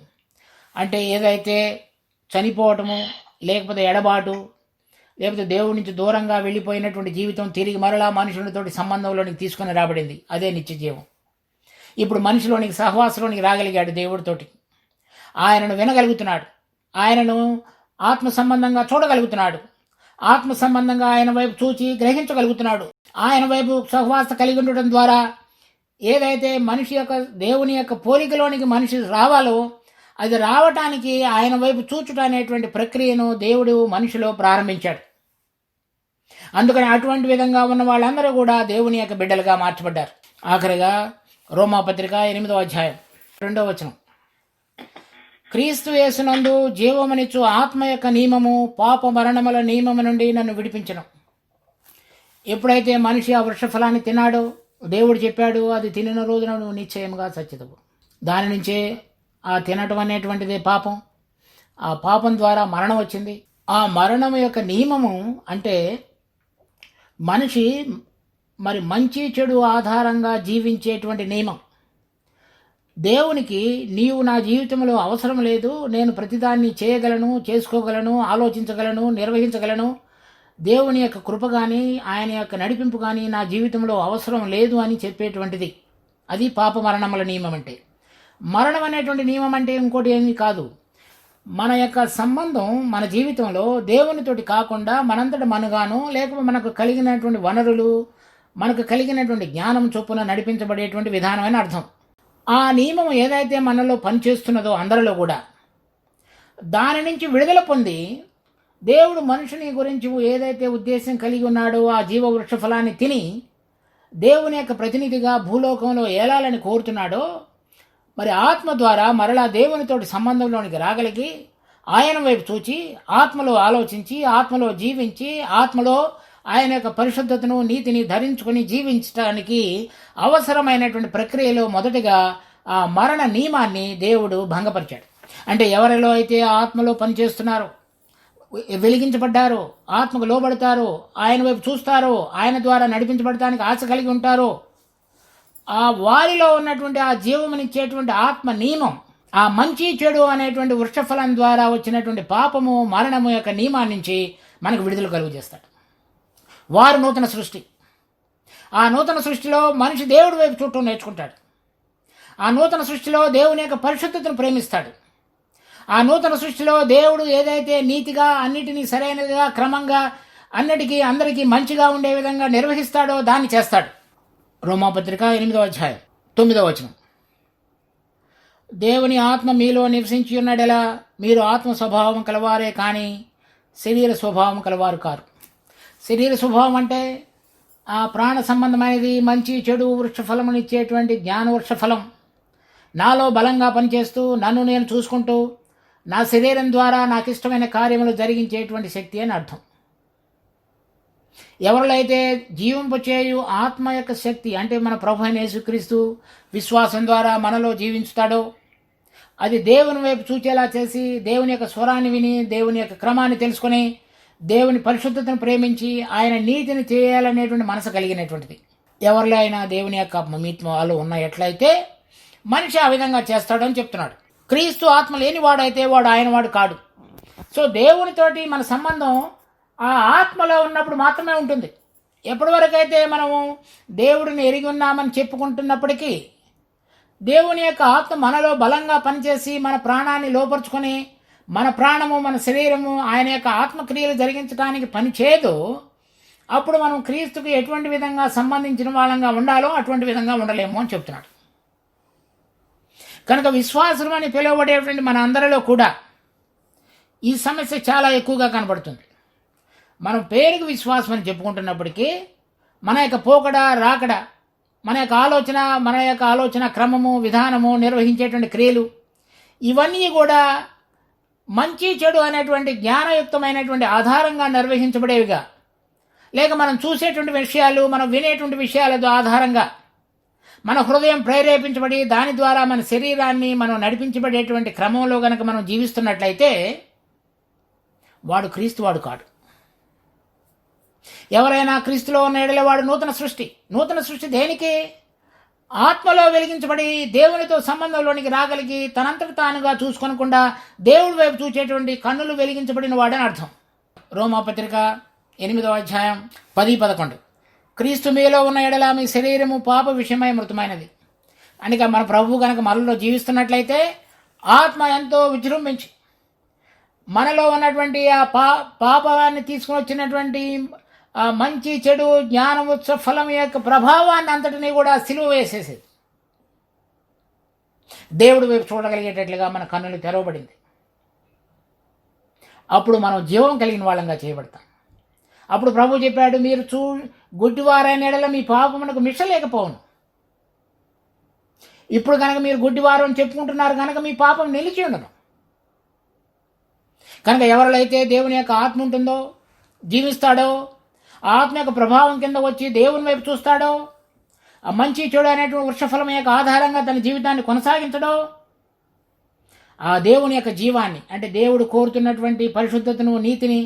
అంటే ఏదైతే చనిపోవటము, లేకపోతే ఎడబాటు, లేకపోతే దేవుడి నుంచి దూరంగా వెళ్ళిపోయినటువంటి జీవితం తిరిగి మరలా మనుషులతోటి సంబంధంలోనికి తీసుకుని రాబడింది, అదే నిత్య జీవం. ఇప్పుడు మనిషిలోనికి సహవాసంలోనికి రాగలిగాడు దేవుడితోటి. ఆయనను వినగలుగుతున్నాడు, ఆయనను ఆత్మ సంబంధంగా చూడగలుగుతున్నాడు, ఆత్మ సంబంధంగా ఆయన వైపు చూచి గ్రహించగలుగుతున్నాడు. ఆయన వైపు సహవాస కలిగి ఉండటం ద్వారా ఏదైతే మనిషి యొక్క దేవుని యొక్క పోలికలోనికి మనిషి రావాలో అది రావటానికి ఆయన వైపు చూచుట అనేటువంటి ప్రక్రియను దేవుడు మనిషిలో ప్రారంభించాడు. అందుకని అటువంటి విధంగా ఉన్న వాళ్ళందరూ కూడా దేవుని యొక్క బిడ్డలుగా మార్చబడ్డారు. ఆఖరిగా రోమాపత్రిక 8వ అధ్యాయం 2వ వచనం. క్రీస్తు యేసునందు జీవమునిచ్చు ఆత్మ యొక్క నియమము పాప మరణముల నియమము నుండి నన్ను విడిపించను. ఎప్పుడైతే మనిషి ఆ వృక్షఫలాన్ని తిన్నాడో దేవుడు చెప్పాడు, అది తినిన రోజున నువ్వు నిశ్చయముగా చచ్చెదవు. దాని నుంచే ఆ తినటం అనేటువంటిదే పాపం. ఆ పాపం ద్వారా మరణం వచ్చింది. ఆ మరణం యొక్క నియమము అంటే మనిషి మరి మంచి చెడు ఆధారంగా జీవించేటువంటి నియమం. దేవునికి నీవు నా జీవితంలో అవసరం లేదు, నేను ప్రతిదాన్ని చేయగలను, చేసుకోగలను, ఆలోచించగలను, నిర్వహించగలను, దేవుని యొక్క కృప కానీ ఆయన యొక్క నడిపింపు కానీ నా జీవితంలో అవసరం లేదు అని చెప్పేటువంటిది. అది పాప మరణముల నియమం అంటే. మరణం అనేటువంటి నియమం అంటే ఇంకోటి ఏమీ కాదు. మన యొక్క సంబంధం మన జీవితంలో దేవునితోటి కాకుండా మనంతట మనగాను, లేకపోతే మనకు కలిగినటువంటి వనరులు, మనకు కలిగినటువంటి జ్ఞానం చొప్పున నడిపించబడేటువంటి విధానమైన అర్థం. ఆ నియమం ఏదైతే మనలో పనిచేస్తున్నదో అందరిలో కూడా, దాని నుంచి విడుదల పొంది దేవుడు మనుషుని గురించి ఏదైతే ఉద్దేశం కలిగి ఉన్నాడో ఆ జీవవృక్ష ఫలాన్ని తిని దేవుని యొక్క ప్రతినిధిగా భూలోకంలో ఏలాలని కోరుతున్నాడో, మరి ఆత్మ ద్వారా మరలా దేవునితోటి సంబంధంలోనికి రాగలిగి ఆయన వైపు చూచి ఆత్మలో ఆలోచించి ఆత్మలో జీవించి ఆత్మలో ఆయన యొక్క పరిశుద్ధతను నీతిని ధరించుకొని జీవించడానికి అవసరమైనటువంటి ప్రక్రియలో మొదటిగా ఆ మరణ నియమాన్ని దేవుడు భంగపరిచాడు. అంటే ఎవరిలో అయితే ఆత్మలో పనిచేస్తున్నారో, వెలిగించబడ్డారో, ఆత్మకు లోబడతారో, ఆయన వైపు చూస్తారో, ఆయన ద్వారా నడిపించబడటానికి ఆశ కలిగి ఉంటారో, ఆ వారిలో ఉన్నటువంటి ఆ జీవమునిచ్చేటువంటి ఆత్మ నియమం, ఆ మంచి చెడు అనేటువంటి వృక్షఫలం ద్వారా వచ్చినటువంటి పాపము మరణము యొక్క నియమాన్ని నుంచి మనకు విడుదల కలుగు చేస్తాడు. వారు నూతన సృష్టి. ఆ నూతన సృష్టిలో మనిషి దేవుడి వైపు చూడటం నేర్చుకుంటాడు. ఆ నూతన సృష్టిలో దేవుని యొక్క పరిశుద్ధతను ప్రేమిస్తాడు. ఆ నూతన సృష్టిలో దేవుడు ఏదైతే నీతిగా అన్నిటినీ సరైనదిగా క్రమంగా అన్నిటికీ అందరికీ మంచిగా ఉండే విధంగా నిర్వహిస్తాడో దాన్ని చేస్తాడు. రోమాపత్రిక 8వ అధ్యాయం 9వ వచనం. దేవుని ఆత్మ మీలో నివసించి ఉన్నాడెలా, మీరు ఆత్మ స్వభావం కలవారే కానీ శరీర స్వభావం కలవారు కారు. శరీర స్వభావం అంటే ఆ ప్రాణ సంబంధమైనది, మంచి చెడు వృక్షఫలమునిచ్చేటువంటి జ్ఞాన వృక్షఫలం నాలో బలంగా పనిచేస్తూ నన్ను నేను చూసుకుంటూ నా శరీరం ద్వారా నాకు ఇష్టమైన కార్యములు జరిగించేటువంటి శక్తి అని అర్థం. ఎవరిలో అయితే జీవింపు చేయు ఆత్మ యొక్క శక్తి అంటే మన ప్రభు అయిన యేసుక్రీస్తు విశ్వాసం ద్వారా మనలో జీవించుతాడో, అది దేవుని వైపు చూచేలా చేసి దేవుని యొక్క స్వరాన్ని విని దేవుని యొక్క క్రమాన్ని తెలుసుకొని దేవుని పరిశుద్ధతను ప్రేమించి ఆయన నీతిని చేయాలనేటువంటి మనసు కలిగినటువంటిది. ఎవరిలో అయినా దేవుని యొక్క మమిత్వాలు ఉన్న ఎట్లయితే మనిషి ఆ విధంగా చేస్తాడని చెప్తున్నాడు. క్రీస్తు ఆత్మ లేనివాడైతే వాడు ఆయన వాడు కాడు. సో దేవునితోటి మన సంబంధం ఆ ఆత్మలో ఉన్నప్పుడు మాత్రమే ఉంటుంది. ఎప్పటి వరకైతే మనము దేవుడిని ఎరిగి ఉన్నామని చెప్పుకుంటున్నప్పటికీ దేవుని యొక్క ఆత్మ మనలో బలంగా పనిచేసి మన ప్రాణాన్ని లోపరుచుకొని మన ప్రాణము మన శరీరము ఆయన యొక్క ఆత్మక్రియలు జరిగించడానికి పని చేయదు, అప్పుడు మనం క్రీస్తుకు ఎటువంటి విధంగా సంబంధించిన వాళ్ళంగా ఉండాలో అటువంటి విధంగా ఉండలేము అని చెప్తున్నాడు. కనుక విశ్వాసం అని పిలువబడేటువంటి మన అందరిలో కూడా ఈ సమస్య చాలా ఎక్కువగా కనబడుతుంది. మనం పేరుకు విశ్వాసం అని చెప్పుకుంటున్నప్పటికీ మన యొక్క పోకడ రాకడ, మన యొక్క ఆలోచన క్రమము, విధానము, నిర్వహించేటువంటి క్రియలు ఇవన్నీ కూడా మంచి చెడు అనేటువంటి జ్ఞానయుక్తమైనటువంటి ఆధారంగా నిర్వహించబడేవిగా, లేక మనం చూసేటువంటి విషయాలు, మనం వినేటువంటి విషయాల ఆధారంగా మన హృదయం ప్రేరేపించబడి దాని ద్వారా మన శరీరాన్ని మనం నడిపించబడేటువంటి క్రమంలో గనక మనం జీవిస్తున్నట్లయితే వాడు క్రీస్తు వాడు కాడు. ఎవరైనా క్రీస్తులో ఉన్న ఎడల వాడు నూతన సృష్టి. నూతన సృష్టి దేనికి? ఆత్మలో వెలిగించబడి దేవునితో సంబంధంలోనికి రాగలిగి తనంతట తానుగా చూసుకొనకుండా దేవుడి వైపు చూచేటువంటి కన్నులు వెలిగించబడిన వాడని అర్థం. రోమాపత్రిక 8వ అధ్యాయం 10-11. క్రీస్తు మీలో ఉన్న ఎడల మీ శరీరము పాప విషయమై మృతమైనది. అనగా మన ప్రభువు కనుక మనలో జీవిస్తున్నట్లయితే ఆత్మ ఎంతో విజృంభించి మనలో ఉన్నటువంటి ఆ పాపాన్ని తీసుకుని వచ్చినటువంటి ఆ మంచి చెడు జ్ఞానోత్సవ ఫలం యొక్క ప్రభావాన్ని అంతటినీ కూడా సిలువ వేసేసేది. దేవుడి వైపు చూడగలిగేటట్లుగా మన కన్నులు తెరవబడింది. అప్పుడు మనం జీవం కలిగిన వాళ్ళంగా చేయబడతాం. అప్పుడు ప్రభు చెప్పాడు, మీరు గుడ్డివారైన ఎడల మీ పాపమునకు మిషలేకపోవును. ఇప్పుడు కనుక మీరు గుడ్డివారు అని చెప్పుకుంటున్నారు కనుక మీ పాపం నిలిచి ఉండను. కనుక ఎవరిలో అయితే దేవుని యొక్క ఆత్మ ఉంటుందో, జీవిస్తాడో, ఆత్మ యొక్క ప్రభావం కింద వచ్చి దేవుని వైపు చూస్తాడో, ఆ మంచి చెడు అనేటువంటి వృక్షఫలం యొక్క ఆధారంగా తన జీవితాన్ని కొనసాగించడో, ఆ దేవుని యొక్క జీవాన్ని అంటే దేవుడు కోరుతున్నటువంటి పరిశుద్ధతను, నీతిని,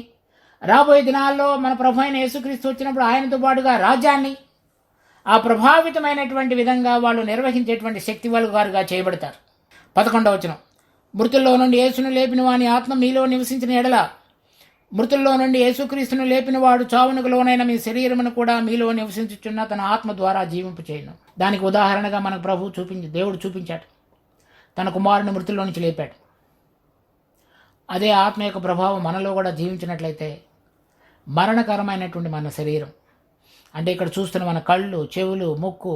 రాబోయే దినాల్లో మన ప్రభు అయిన యేసుక్రీస్తు వచ్చినప్పుడు ఆయనతో పాటుగా రాజ్యాన్ని, ఆ ప్రభావితమైనటువంటి విధంగా వాళ్ళు నిర్వహించేటువంటి శక్తి వారుగా చేయబడతారు. 11వ వచనం, మృతుల్లో నుండి యేసును లేపిన వాని ఆత్మ మీలో నివసించిన ఎడల మృతుల్లో నుండి యేసుక్రీస్తును లేపిన వాడు చావునకు లోనైన మీ శరీరమును కూడా మీలో నివసించుచున్న తన ఆత్మ ద్వారా జీవింపు చేయను. దానికి ఉదాహరణగా మనకు దేవుడు చూపించాడు. తన కుమారుని మృతుల్లో నుంచి లేపాడు. అదే ఆత్మ యొక్క ప్రభావం మనలో కూడా జీవించినట్లయితే మరణకరమైనటువంటి మన శరీరం అంటే ఇక్కడ చూస్తున్న మన కళ్ళు, చెవులు, ముక్కు,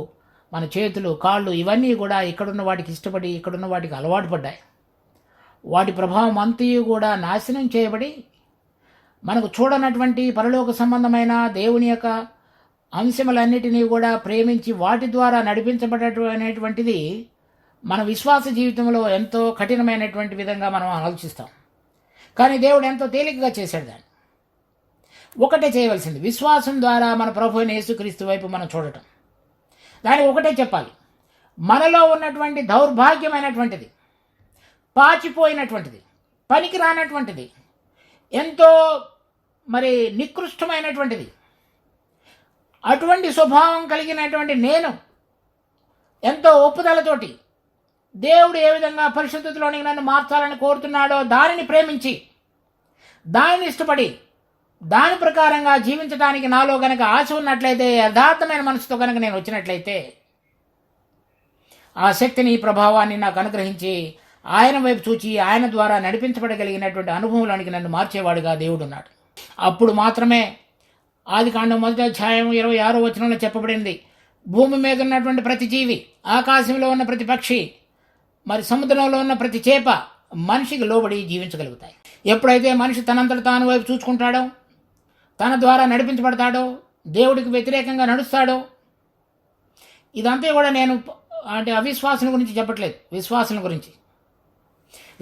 మన చేతులు, కాళ్ళు ఇవన్నీ కూడా ఇక్కడున్న వాటికి ఇష్టపడి ఇక్కడున్న వాటికి అలవాటు పడ్డాయి. వాటి ప్రభావం అంతయు కూడా నాశనం చేయబడి మనకు చూడనటువంటి పరలోక సంబంధమైన దేవుని యొక్క అంశములన్నిటినీ కూడా ప్రేమించి వాటి ద్వారా నడిపించబడేటువంటిది మన విశ్వాస జీవితంలో ఎంతో కఠినమైనటువంటి విధంగా మనం ఆలోచిస్తాం. కానీ దేవుడు ఎంతో తేలికగా చేశాడు. దాన్ని ఒకటే చేయవలసింది, విశ్వాసం ద్వారా మన ప్రభు అయిన యేసుక్రీస్తు వైపు మనం చూడటం. దానికి ఒకటే చెప్పాలి, మనలో ఉన్నటువంటి దౌర్భాగ్యమైనటువంటిది, పాచిపోయినటువంటిది, పనికి రానటువంటిది, ఎంతో నికృష్టమైనటువంటిది, అటువంటి స్వభావం కలిగినటువంటి నేను ఎంతో ఒప్పుదలతోటి దేవుడు ఏ విధంగా పరిశుద్ధతలోనికి నన్ను మార్చాలని కోరుతున్నాడో దానిని ప్రేమించి దానిని ఇష్టపడి దాని ప్రకారంగా జీవించడానికి నాలో కనుక ఆశ ఉన్నట్లయితే, యథార్థమైన మనసుతో కనుక నేను వచ్చినట్లయితే ఆ శక్తిని, ప్రభావాన్ని నాకు అనుగ్రహించి ఆయన వైపు చూచి ఆయన ద్వారా నడిపించబడగలిగినటువంటి అనుభవంలోనికి నన్ను మార్చేవాడుగా దేవుడు ఉన్నాడు. అప్పుడు మాత్రమే ఆదికాండం 1వ అధ్యాయం 26వ వచనంలో చెప్పబడింది, భూమి మీద ఉన్నటువంటి ప్రతి జీవి, ఆకాశంలో ఉన్న ప్రతి పక్షి, సముద్రంలో ఉన్న ప్రతి చేప మనిషికి లోబడి జీవించగలుగుతాయి. ఎప్పుడైతే మనిషి తనంతట తాను వైపు చూసుకుంటాడో, తన ద్వారా నడిపించబడతాడో, దేవుడికి వ్యతిరేకంగా నడుస్తాడో, ఇదంతా కూడా నేను అవిశ్వాసం గురించి చెప్పట్లేదు, విశ్వాసం గురించి.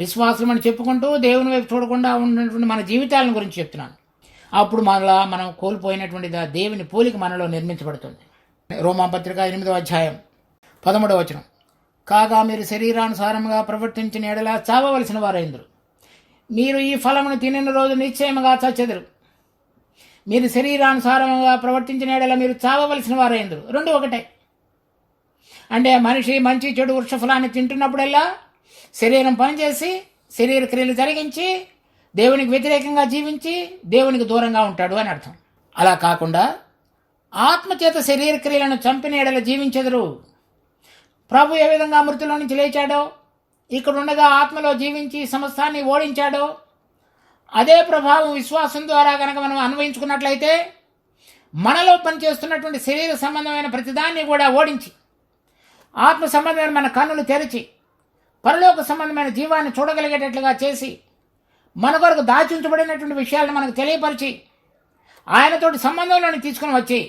విశ్వాసం అని చెప్పుకుంటూ దేవుని వైపు చూడకుండా ఉన్నటువంటి మన జీవితాలను గురించి చెప్తున్నాను. అప్పుడు మనం కోల్పోయినటువంటి దేవుని పోలిక మనలో నిర్మించబడుతుంది. రోమాపత్రిక 8వ అధ్యాయం 13వ వచనం, కాగా మీరు శరీరానుసారంగా ప్రవర్తించిన ఎడల చావవలసిన వారైందురు. మీరు ఈ ఫలమును తినిన రోజు నిశ్చయముగా చచ్చెదరు. మీరు శరీరానుసారంగా ప్రవర్తించిన ఎడల మీరు చావవలసిన వారైందురు. రెండు ఒకటే. అంటే మనిషి మంచి చెడు వృక్ష ఫలాన్ని తింటున్నప్పుడల్లా శరీరం పనిచేసి శరీర క్రియలు జరిగించి దేవునికి వ్యతిరేకంగా జీవించి దేవునికి దూరంగా ఉంటాడు అని అర్థం. అలా కాకుండా ఆత్మచేత శరీర క్రియలను చంపిన ఎడల జీవించెదరు. ప్రభు ఏ విధంగా మృతుల నుంచి లేచాడో, ఇక్కడ ఉండగా ఆత్మలో జీవించి సమస్తాన్ని ఓడించాడో, అదే ప్రభావం విశ్వాసం ద్వారా కనుక మనం అన్వయించుకున్నట్లయితే మనలో పనిచేస్తున్నటువంటి శరీర సంబంధమైన ప్రతిదాన్ని కూడా ఓడించి ఆత్మ సంబంధమైన మన కన్నులు తెరిచి పరలోక సంబంధమైన జీవాన్ని చూడగలిగేటట్లుగా చేసి మన కొరకు దాచించబడినటువంటి విషయాలను మనకు తెలియపరిచి ఆయనతోటి సంబంధంలోని తీసుకుని వచ్చి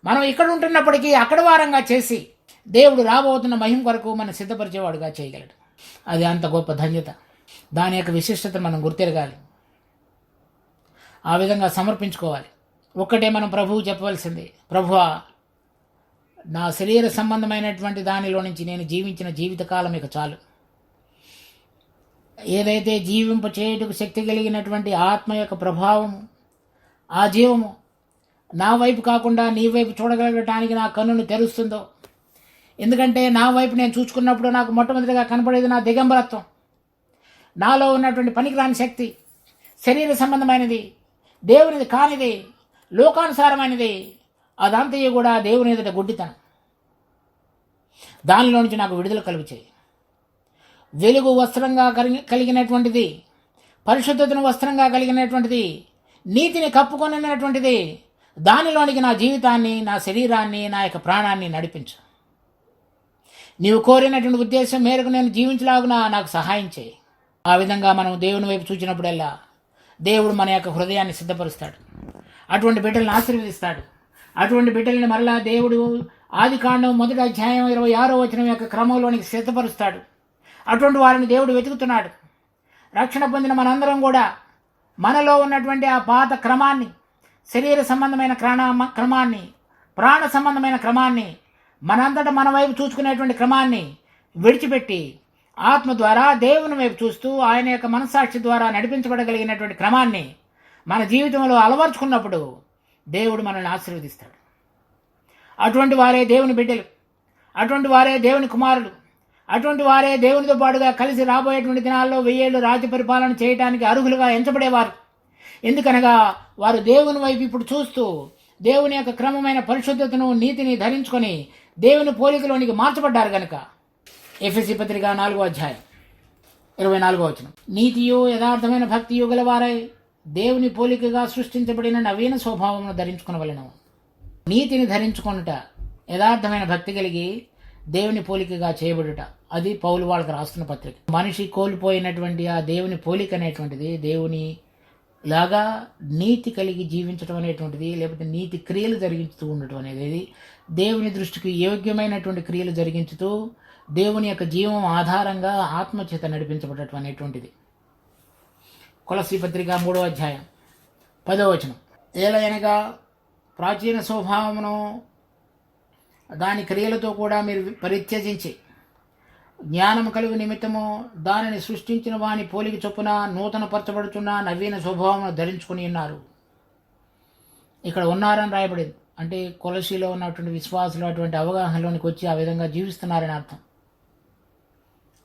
మనం ఇక్కడ ఉంటున్నప్పటికీ అక్కడ వారంగా చేసి దేవుడు రాబోతున్న మహిమ కొరకు మనం సిద్ధపరిచేవాడుగా చేయగలడు. అది అంత గొప్ప ధన్యత. దాని యొక్క విశిష్టతను మనం గుర్తెరగాలి. ఆ విధంగా సమర్పించుకోవాలి. ఒక్కటే మనం ప్రభువు చెప్పవలసింది, ప్రభువా, నా శరీర సంబంధమైనటువంటి దానిలో నుంచి నేను జీవించిన జీవితకాలం ఇక చాలు. ఏదైతే జీవింప చేయుటకు శక్తి కలిగినటువంటి ఆత్మ యొక్క ప్రభావము, ఆ జీవము నా వైపు కాకుండా నీ వైపు చూడగలగటానికి నా కన్నును తెరుస్తుందో. ఎందుకంటే నా వైపు నేను చూసుకున్నప్పుడు నాకు మొట్టమొదటిగా కనపడేది నా దిగంబరత్వం, నాలో ఉన్నటువంటి పనికిరాని శక్తి, శరీర సంబంధమైనది, దేవునిది కానిది, లోకానుసారమైనది, అదంతయు కూడా దేవుని ఎదుట గుడ్డితనం. దానిలో నుంచి నాకు విడుదల కలుగుతాయి. వెలుగు వస్త్రంగా కలిగినటువంటిది, పరిశుద్ధతను వస్త్రంగా కలిగినటువంటిది, నీతిని కప్పుకొనినటువంటిది, దానిలోనికి నా జీవితాన్ని, నా శరీరాన్ని, నా యొక్క ప్రాణాన్ని నడిపించు. నీవు కోరినటువంటి ఉద్దేశం మేరకు నేను జీవించలాగునా నాకు సహాయం చేయి. ఆ విధంగా మనం దేవుని వైపు చూచినప్పుడల్లా దేవుడు మన యొక్క హృదయాన్ని సిద్ధపరుస్తాడు. అటువంటి బిడ్డలను ఆశీర్వదిస్తాడు. అటువంటి బిడ్డల్ని మరలా దేవుడు ఆదికాండం 1వ అధ్యాయం 26వ వచనం యొక్క క్రమంలోనికి సిద్ధపరుస్తాడు. అటువంటి వారిని దేవుడు వెతుకుతున్నాడు. రక్షణ పొందిన మనందరం కూడా మనలో ఉన్నటువంటి ఆ పాత క్రమాన్ని, శరీర సంబంధమైన క్రమాన్ని, ప్రాణ సంబంధమైన క్రమాన్ని, మనంతటా మన వైపు చూసుకునేటువంటి క్రమాన్ని విడిచిపెట్టి ఆత్మ ద్వారా దేవుని వైపు చూస్తూ ఆయన యొక్క మనస్సాక్షి ద్వారా నడిపించబడగలిగినటువంటి క్రమాన్ని మన జీవితంలో అలవర్చుకున్నప్పుడు దేవుడు మనల్ని ఆశీర్వదిస్తాడు. అటువంటి వారే దేవుని బిడ్డలు, అటువంటి వారే దేవుని కుమారులు, అటువంటి వారే దేవునితో పాటుగా కలిసి రాబోయేటువంటి దినాల్లో 1000 ఏళ్ళు రాజ్య పరిపాలన చేయడానికి అర్హులుగా ఎంచబడేవారు. ఎందుకనగా వారు దేవుని వైపు ఇప్పుడు చూస్తూ దేవుని యొక్క క్రమమైన పరిశుద్ధతను, నీతిని ధరించుకొని దేవుని పోలికలోనికి మార్చబడ్డారు గనుక. ఎఫెసీ పత్రిక 4వ అధ్యాయం 24వ వచనం. నీతియు యథార్థమైన భక్తియు గలవారై దేవుని పోలికగా సృష్టించబడిన నవీన స్వభావమును ధరించుకొనవలెను. నీతిని ధరించుకొనుట, యథార్థమైన భక్తి కలిగి దేవుని పోలికగా చేయబడుట, అది పౌలు వాళ్ళకి రాస్తున్న పత్రిక. మనిషి కోల్పోయినటువంటి ఆ దేవుని పోలిక అనేటువంటిది, దేవుని లాగా నీతి కలిగి జీవించడం అనేటువంటిది, లేకపోతే నీతి క్రియలు జరిగించుతూ ఉండటం అనేది, దేవుని దృష్టికి యోగ్యమైనటువంటి క్రియలు జరిగించుతూ దేవుని యొక్క జీవం ఆధారంగా ఆత్మచేత నడిపించబడటం అనేటువంటిది. కొలస్సీ పత్రిక 3వ అధ్యాయం 10వ వచనం. ఏలయనగా ప్రాచీన స్వభావమును దాని క్రియలతో కూడా మీరు పరిత్యజించి జ్ఞానము కలుగు నిమిత్తము దానిని సృష్టించిన వాని పోలిక చొప్పున నూతన పరచబడుతున్న నవీన స్వభావమును ధరించుకుని ఉన్నారు. ఇక్కడ ఉన్నారని రాయబడింది. అంటే కొలసీలో ఉన్నటువంటి విశ్వాసులు అటువంటి అవగాహనలోనికి వచ్చి ఆ విధంగా జీవిస్తున్నారని అర్థం.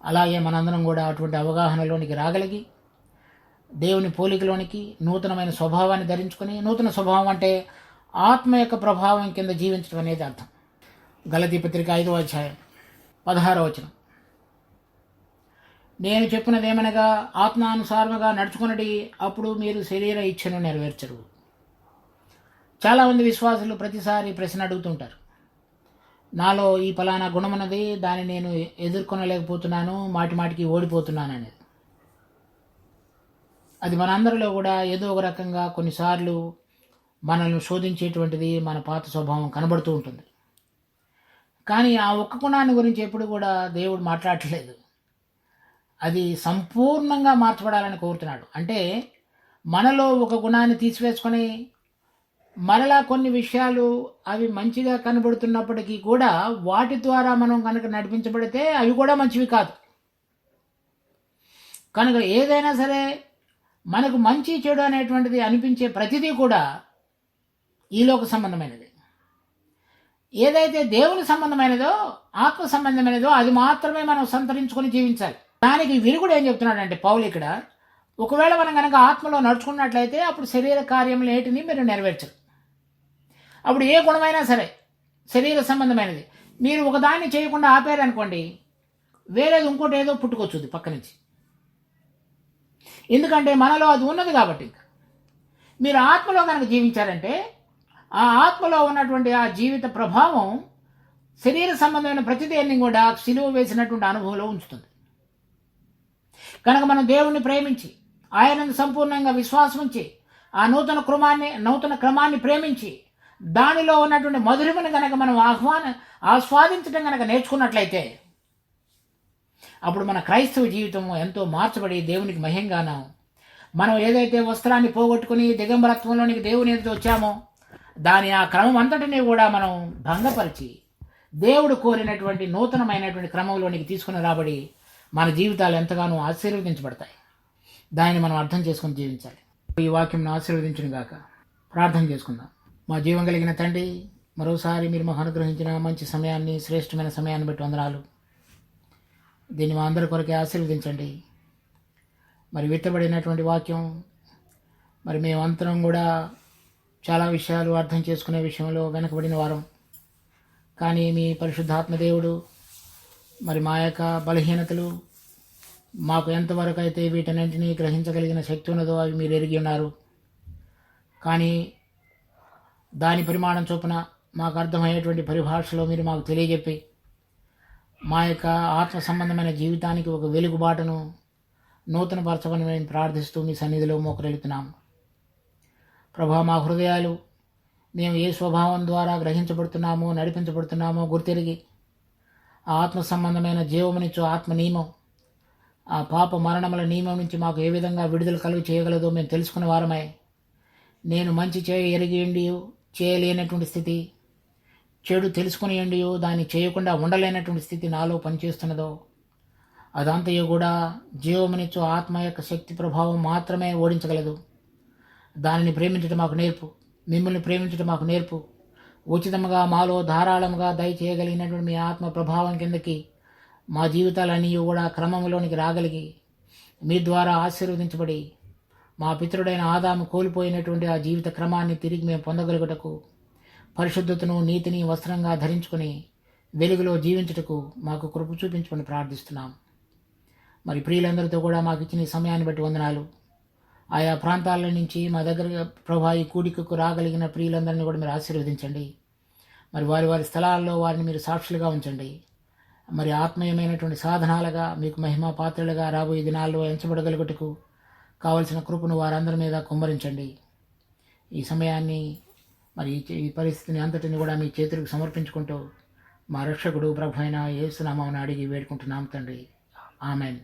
అలాగే మనందరం కూడా అటువంటి అవగాహనలోనికి రాగలిగి దేవుని పోలికలోనికి నూతనమైన స్వభావాన్ని ధరించుకొని, నూతన స్వభావం అంటే ఆత్మ యొక్క ప్రభావం కింద జీవించడం అనేది అర్థం. గలతీ పత్రిక 5వ అధ్యాయం 16వ వచనం. నేను చెప్పినదేమనగా ఆత్మానుసారముగా నడుచుకున్నది, అప్పుడు మీరు శరీర ఇచ్ఛను నెరవేర్చరు. చాలామంది విశ్వాసులు ప్రతిసారి ప్రశ్న అడుగుతుంటారు, నాలో ఈ ఫలానా గుణమున్నది, దాన్ని నేను ఎదుర్కొనలేకపోతున్నాను, మాటి మాటికి ఓడిపోతున్నాను అనేది. అది మనందరిలో కూడా ఏదో ఒక రకంగా కొన్నిసార్లు మనల్ని శోధించేటువంటిది మన పాత స్వభావం కనబడుతూ ఉంటుంది. కానీ ఆ ఒక్క గుణాన్ని గురించి ఎప్పుడు కూడా దేవుడు మాట్లాడట్లేదు. అది సంపూర్ణంగా మార్చబడాలని కోరుతున్నాడు. అంటే మనలో ఒక గుణాన్ని తీసివేసుకొని మరలా కొన్ని విషయాలు అవి మంచిగా కనబడుతున్నప్పటికీ కూడా వాటి ద్వారా మనం కనుక నడిపించబడితే అవి కూడా మంచివి కాదు. కనుక ఏదైనా సరే మనకు మంచి చెడు అనేటువంటిది అనిపించే ప్రతిదీ కూడా ఈలోక సంబంధమైనది. ఏదైతే దేవుని సంబంధమైనదో, ఆత్మ సంబంధమైనదో అది మాత్రమే మనం సంతరించుకొని జీవించాలి. దానికి విరుగుడు ఏం చెప్తున్నాడంటే పౌలు ఇక్కడ, ఒకవేళ మనం కనుక ఆత్మలో నడుచుకున్నట్లయితే అప్పుడు శరీర కార్యములు ఏటిని మీరు నెరవేర్చరు. అప్పుడు ఏ గుణమైనా సరే శరీర సంబంధమైనది మీరు ఒకదాన్ని చేయకుండా ఆపారనుకోండి, వేరేది ఇంకోటి ఏదో పుట్టుకొచ్చుది పక్క నుంచి. ఎందుకంటే మనలో అది ఉన్నది కాబట్టి. ఇంకా మీరు ఆత్మలో కనుక జీవించారంటే ఆ ఆత్మలో ఉన్నటువంటి ఆ జీవిత ప్రభావం శరీర సంబంధమైన ప్రతిదేన్ని కూడా సిలువ వేసినటువంటి అనుభవంలో ఉంచుతుంది. కనుక మనం దేవుణ్ణి ప్రేమించి, ఆయనను సంపూర్ణంగా విశ్వాసం ఉంచి, ఆ నూతన క్రమాన్ని ప్రేమించి, దానిలో ఉన్నటువంటి మధురిమను కనుక మనం ఆస్వాదించడం కనుక నేర్చుకున్నట్లయితే అప్పుడు మన క్రైస్తవ జీవితం ఎంతో మార్చబడి దేవునికి మహింగాను, మనం ఏదైతే వస్త్రాన్ని పోగొట్టుకుని దిగంబరత్వంలోనికి దేవుని ఎదుట వచ్చామో దాని ఆ క్రమం అంతటినీ కూడా మనం భంగపరిచి దేవుడు కోరినటువంటి నూతనమైనటువంటి క్రమంలోనికి తీసుకుని రాబడి మన జీవితాలు ఎంతగానో ఆశీర్వదించబడతాయి. దానిని మనం అర్థం చేసుకుని జీవించాలి. ఈ వాక్యం ఆశీర్వదించును గాక. ప్రార్థన చేసుకుందాం. మా జీవం కలిగిన తండ్రి, మరోసారి మీరు మాకు అనుగ్రహించిన మంచి సమయాన్ని, శ్రేష్టమైన సమయాన్ని బట్టి వందనాలు. దీన్ని మా అందరి కొరకే ఆశీర్వదించండి. మరి విత్తబడినటువంటి వాక్యం, మరి మేమంతరం కూడా చాలా విషయాలు అర్థం చేసుకునే విషయంలో వెనకబడిన వారం. కానీ మీ పరిశుద్ధాత్మ దేవుడు మరి మా యొక్క బలహీనతలు, మాకు ఎంతవరకు అయితే వీటన్నింటినీ గ్రహించగలిగిన శక్తి ఉన్నదో అవి మీరు ఎరిగి ఉన్నారు. కానీ దాని పరిమాణం చొప్పున మాకు అర్థమయ్యేటువంటి పరిభాషలో మీరు మాకు తెలియజెప్పి మా యొక్క ఆత్మ సంబంధమైన జీవితానికి ఒక వెలుగుబాటును నూతనపరచమని మేము ప్రార్థిస్తూ మీ సన్నిధిలో మోకరెళ్తున్నాము. ప్రభా, మా హృదయాలు మేము ఏ స్వభావం ద్వారా గ్రహించబడుతున్నామో, నడిపించబడుతున్నామో గుర్తెరిగి ఆత్మ సంబంధమైన జీవమునిచ్చు ఆత్మ నియమం, ఆ పాప మరణముల నియమం నుంచి మాకు ఏ విధంగా విడుదల కలుగు చేయగలదో మేము తెలుసుకునే వారమై, నేను మంచి ఎరిగి ఉండి చేయలేనటువంటి స్థితి, చెడు తెలుసుకుని ఉండి దాన్ని చేయకుండా ఉండలేనటువంటి స్థితి నాలో పనిచేస్తున్నదో అదంతయు కూడా జీవమునిచ్చు ఆత్మ యొక్క శక్తి ప్రభావం మాత్రమే ఓడించగలదు. దానిని ప్రేమించడం మాకు నేర్పు. మిమ్మల్ని ప్రేమించడం మాకు నేర్పు. ఉచితంగా మాలో ధారాళంగా దయచేయగలిగినటువంటి మీ ఆత్మ ప్రభావం కిందకి మా జీవితాలన్నీ కూడా క్రమంలోనికి రాగలిగి మీ ద్వారా ఆశీర్వదించబడి మా పితరుడైన ఆదాము కోల్పోయినటువంటి ఆ జీవిత క్రమాన్ని తిరిగి మేము పొందగలుగుటకు, పరిశుద్ధతను నీతిని వస్త్రంగా ధరించుకుని వెలుగులో జీవించుటకు మాకు కృప చూపించమని ప్రార్థిస్తున్నాం. మరి ప్రియులందరితో కూడా మాకు ఇచ్చిన ఈ సమయాన్ని బట్టి వందనాలు. ఆయా ప్రాంతాల నుంచి మా దగ్గర ప్రభా ఈ కూడికకు రాగలిగిన ప్రియులందరినీ కూడా మీరు ఆశీర్వదించండి. మరి వారి వారి స్థలాల్లో వారిని మీరు సాక్షులుగా ఉంచండి. మరి ఆత్మీయమైనటువంటి సాధనాలుగా మీకు మహిమా పాత్రలుగా రాబోయే దినాల్లో ఎంచబడగలుగుటకు కావలసిన కృపను వారందరి మీద కుమ్మరించండి. ఈ సమయాన్ని మరి ఈ పరిస్థితిని అంతటిని కూడా మీ చేతులకు సమర్పించుకుంటూ మా రక్షకుడు ప్రభు అయిన యేసు నామమున అడిగి వేడుకుంటున్నాం తండ్రి. ఆమెన్.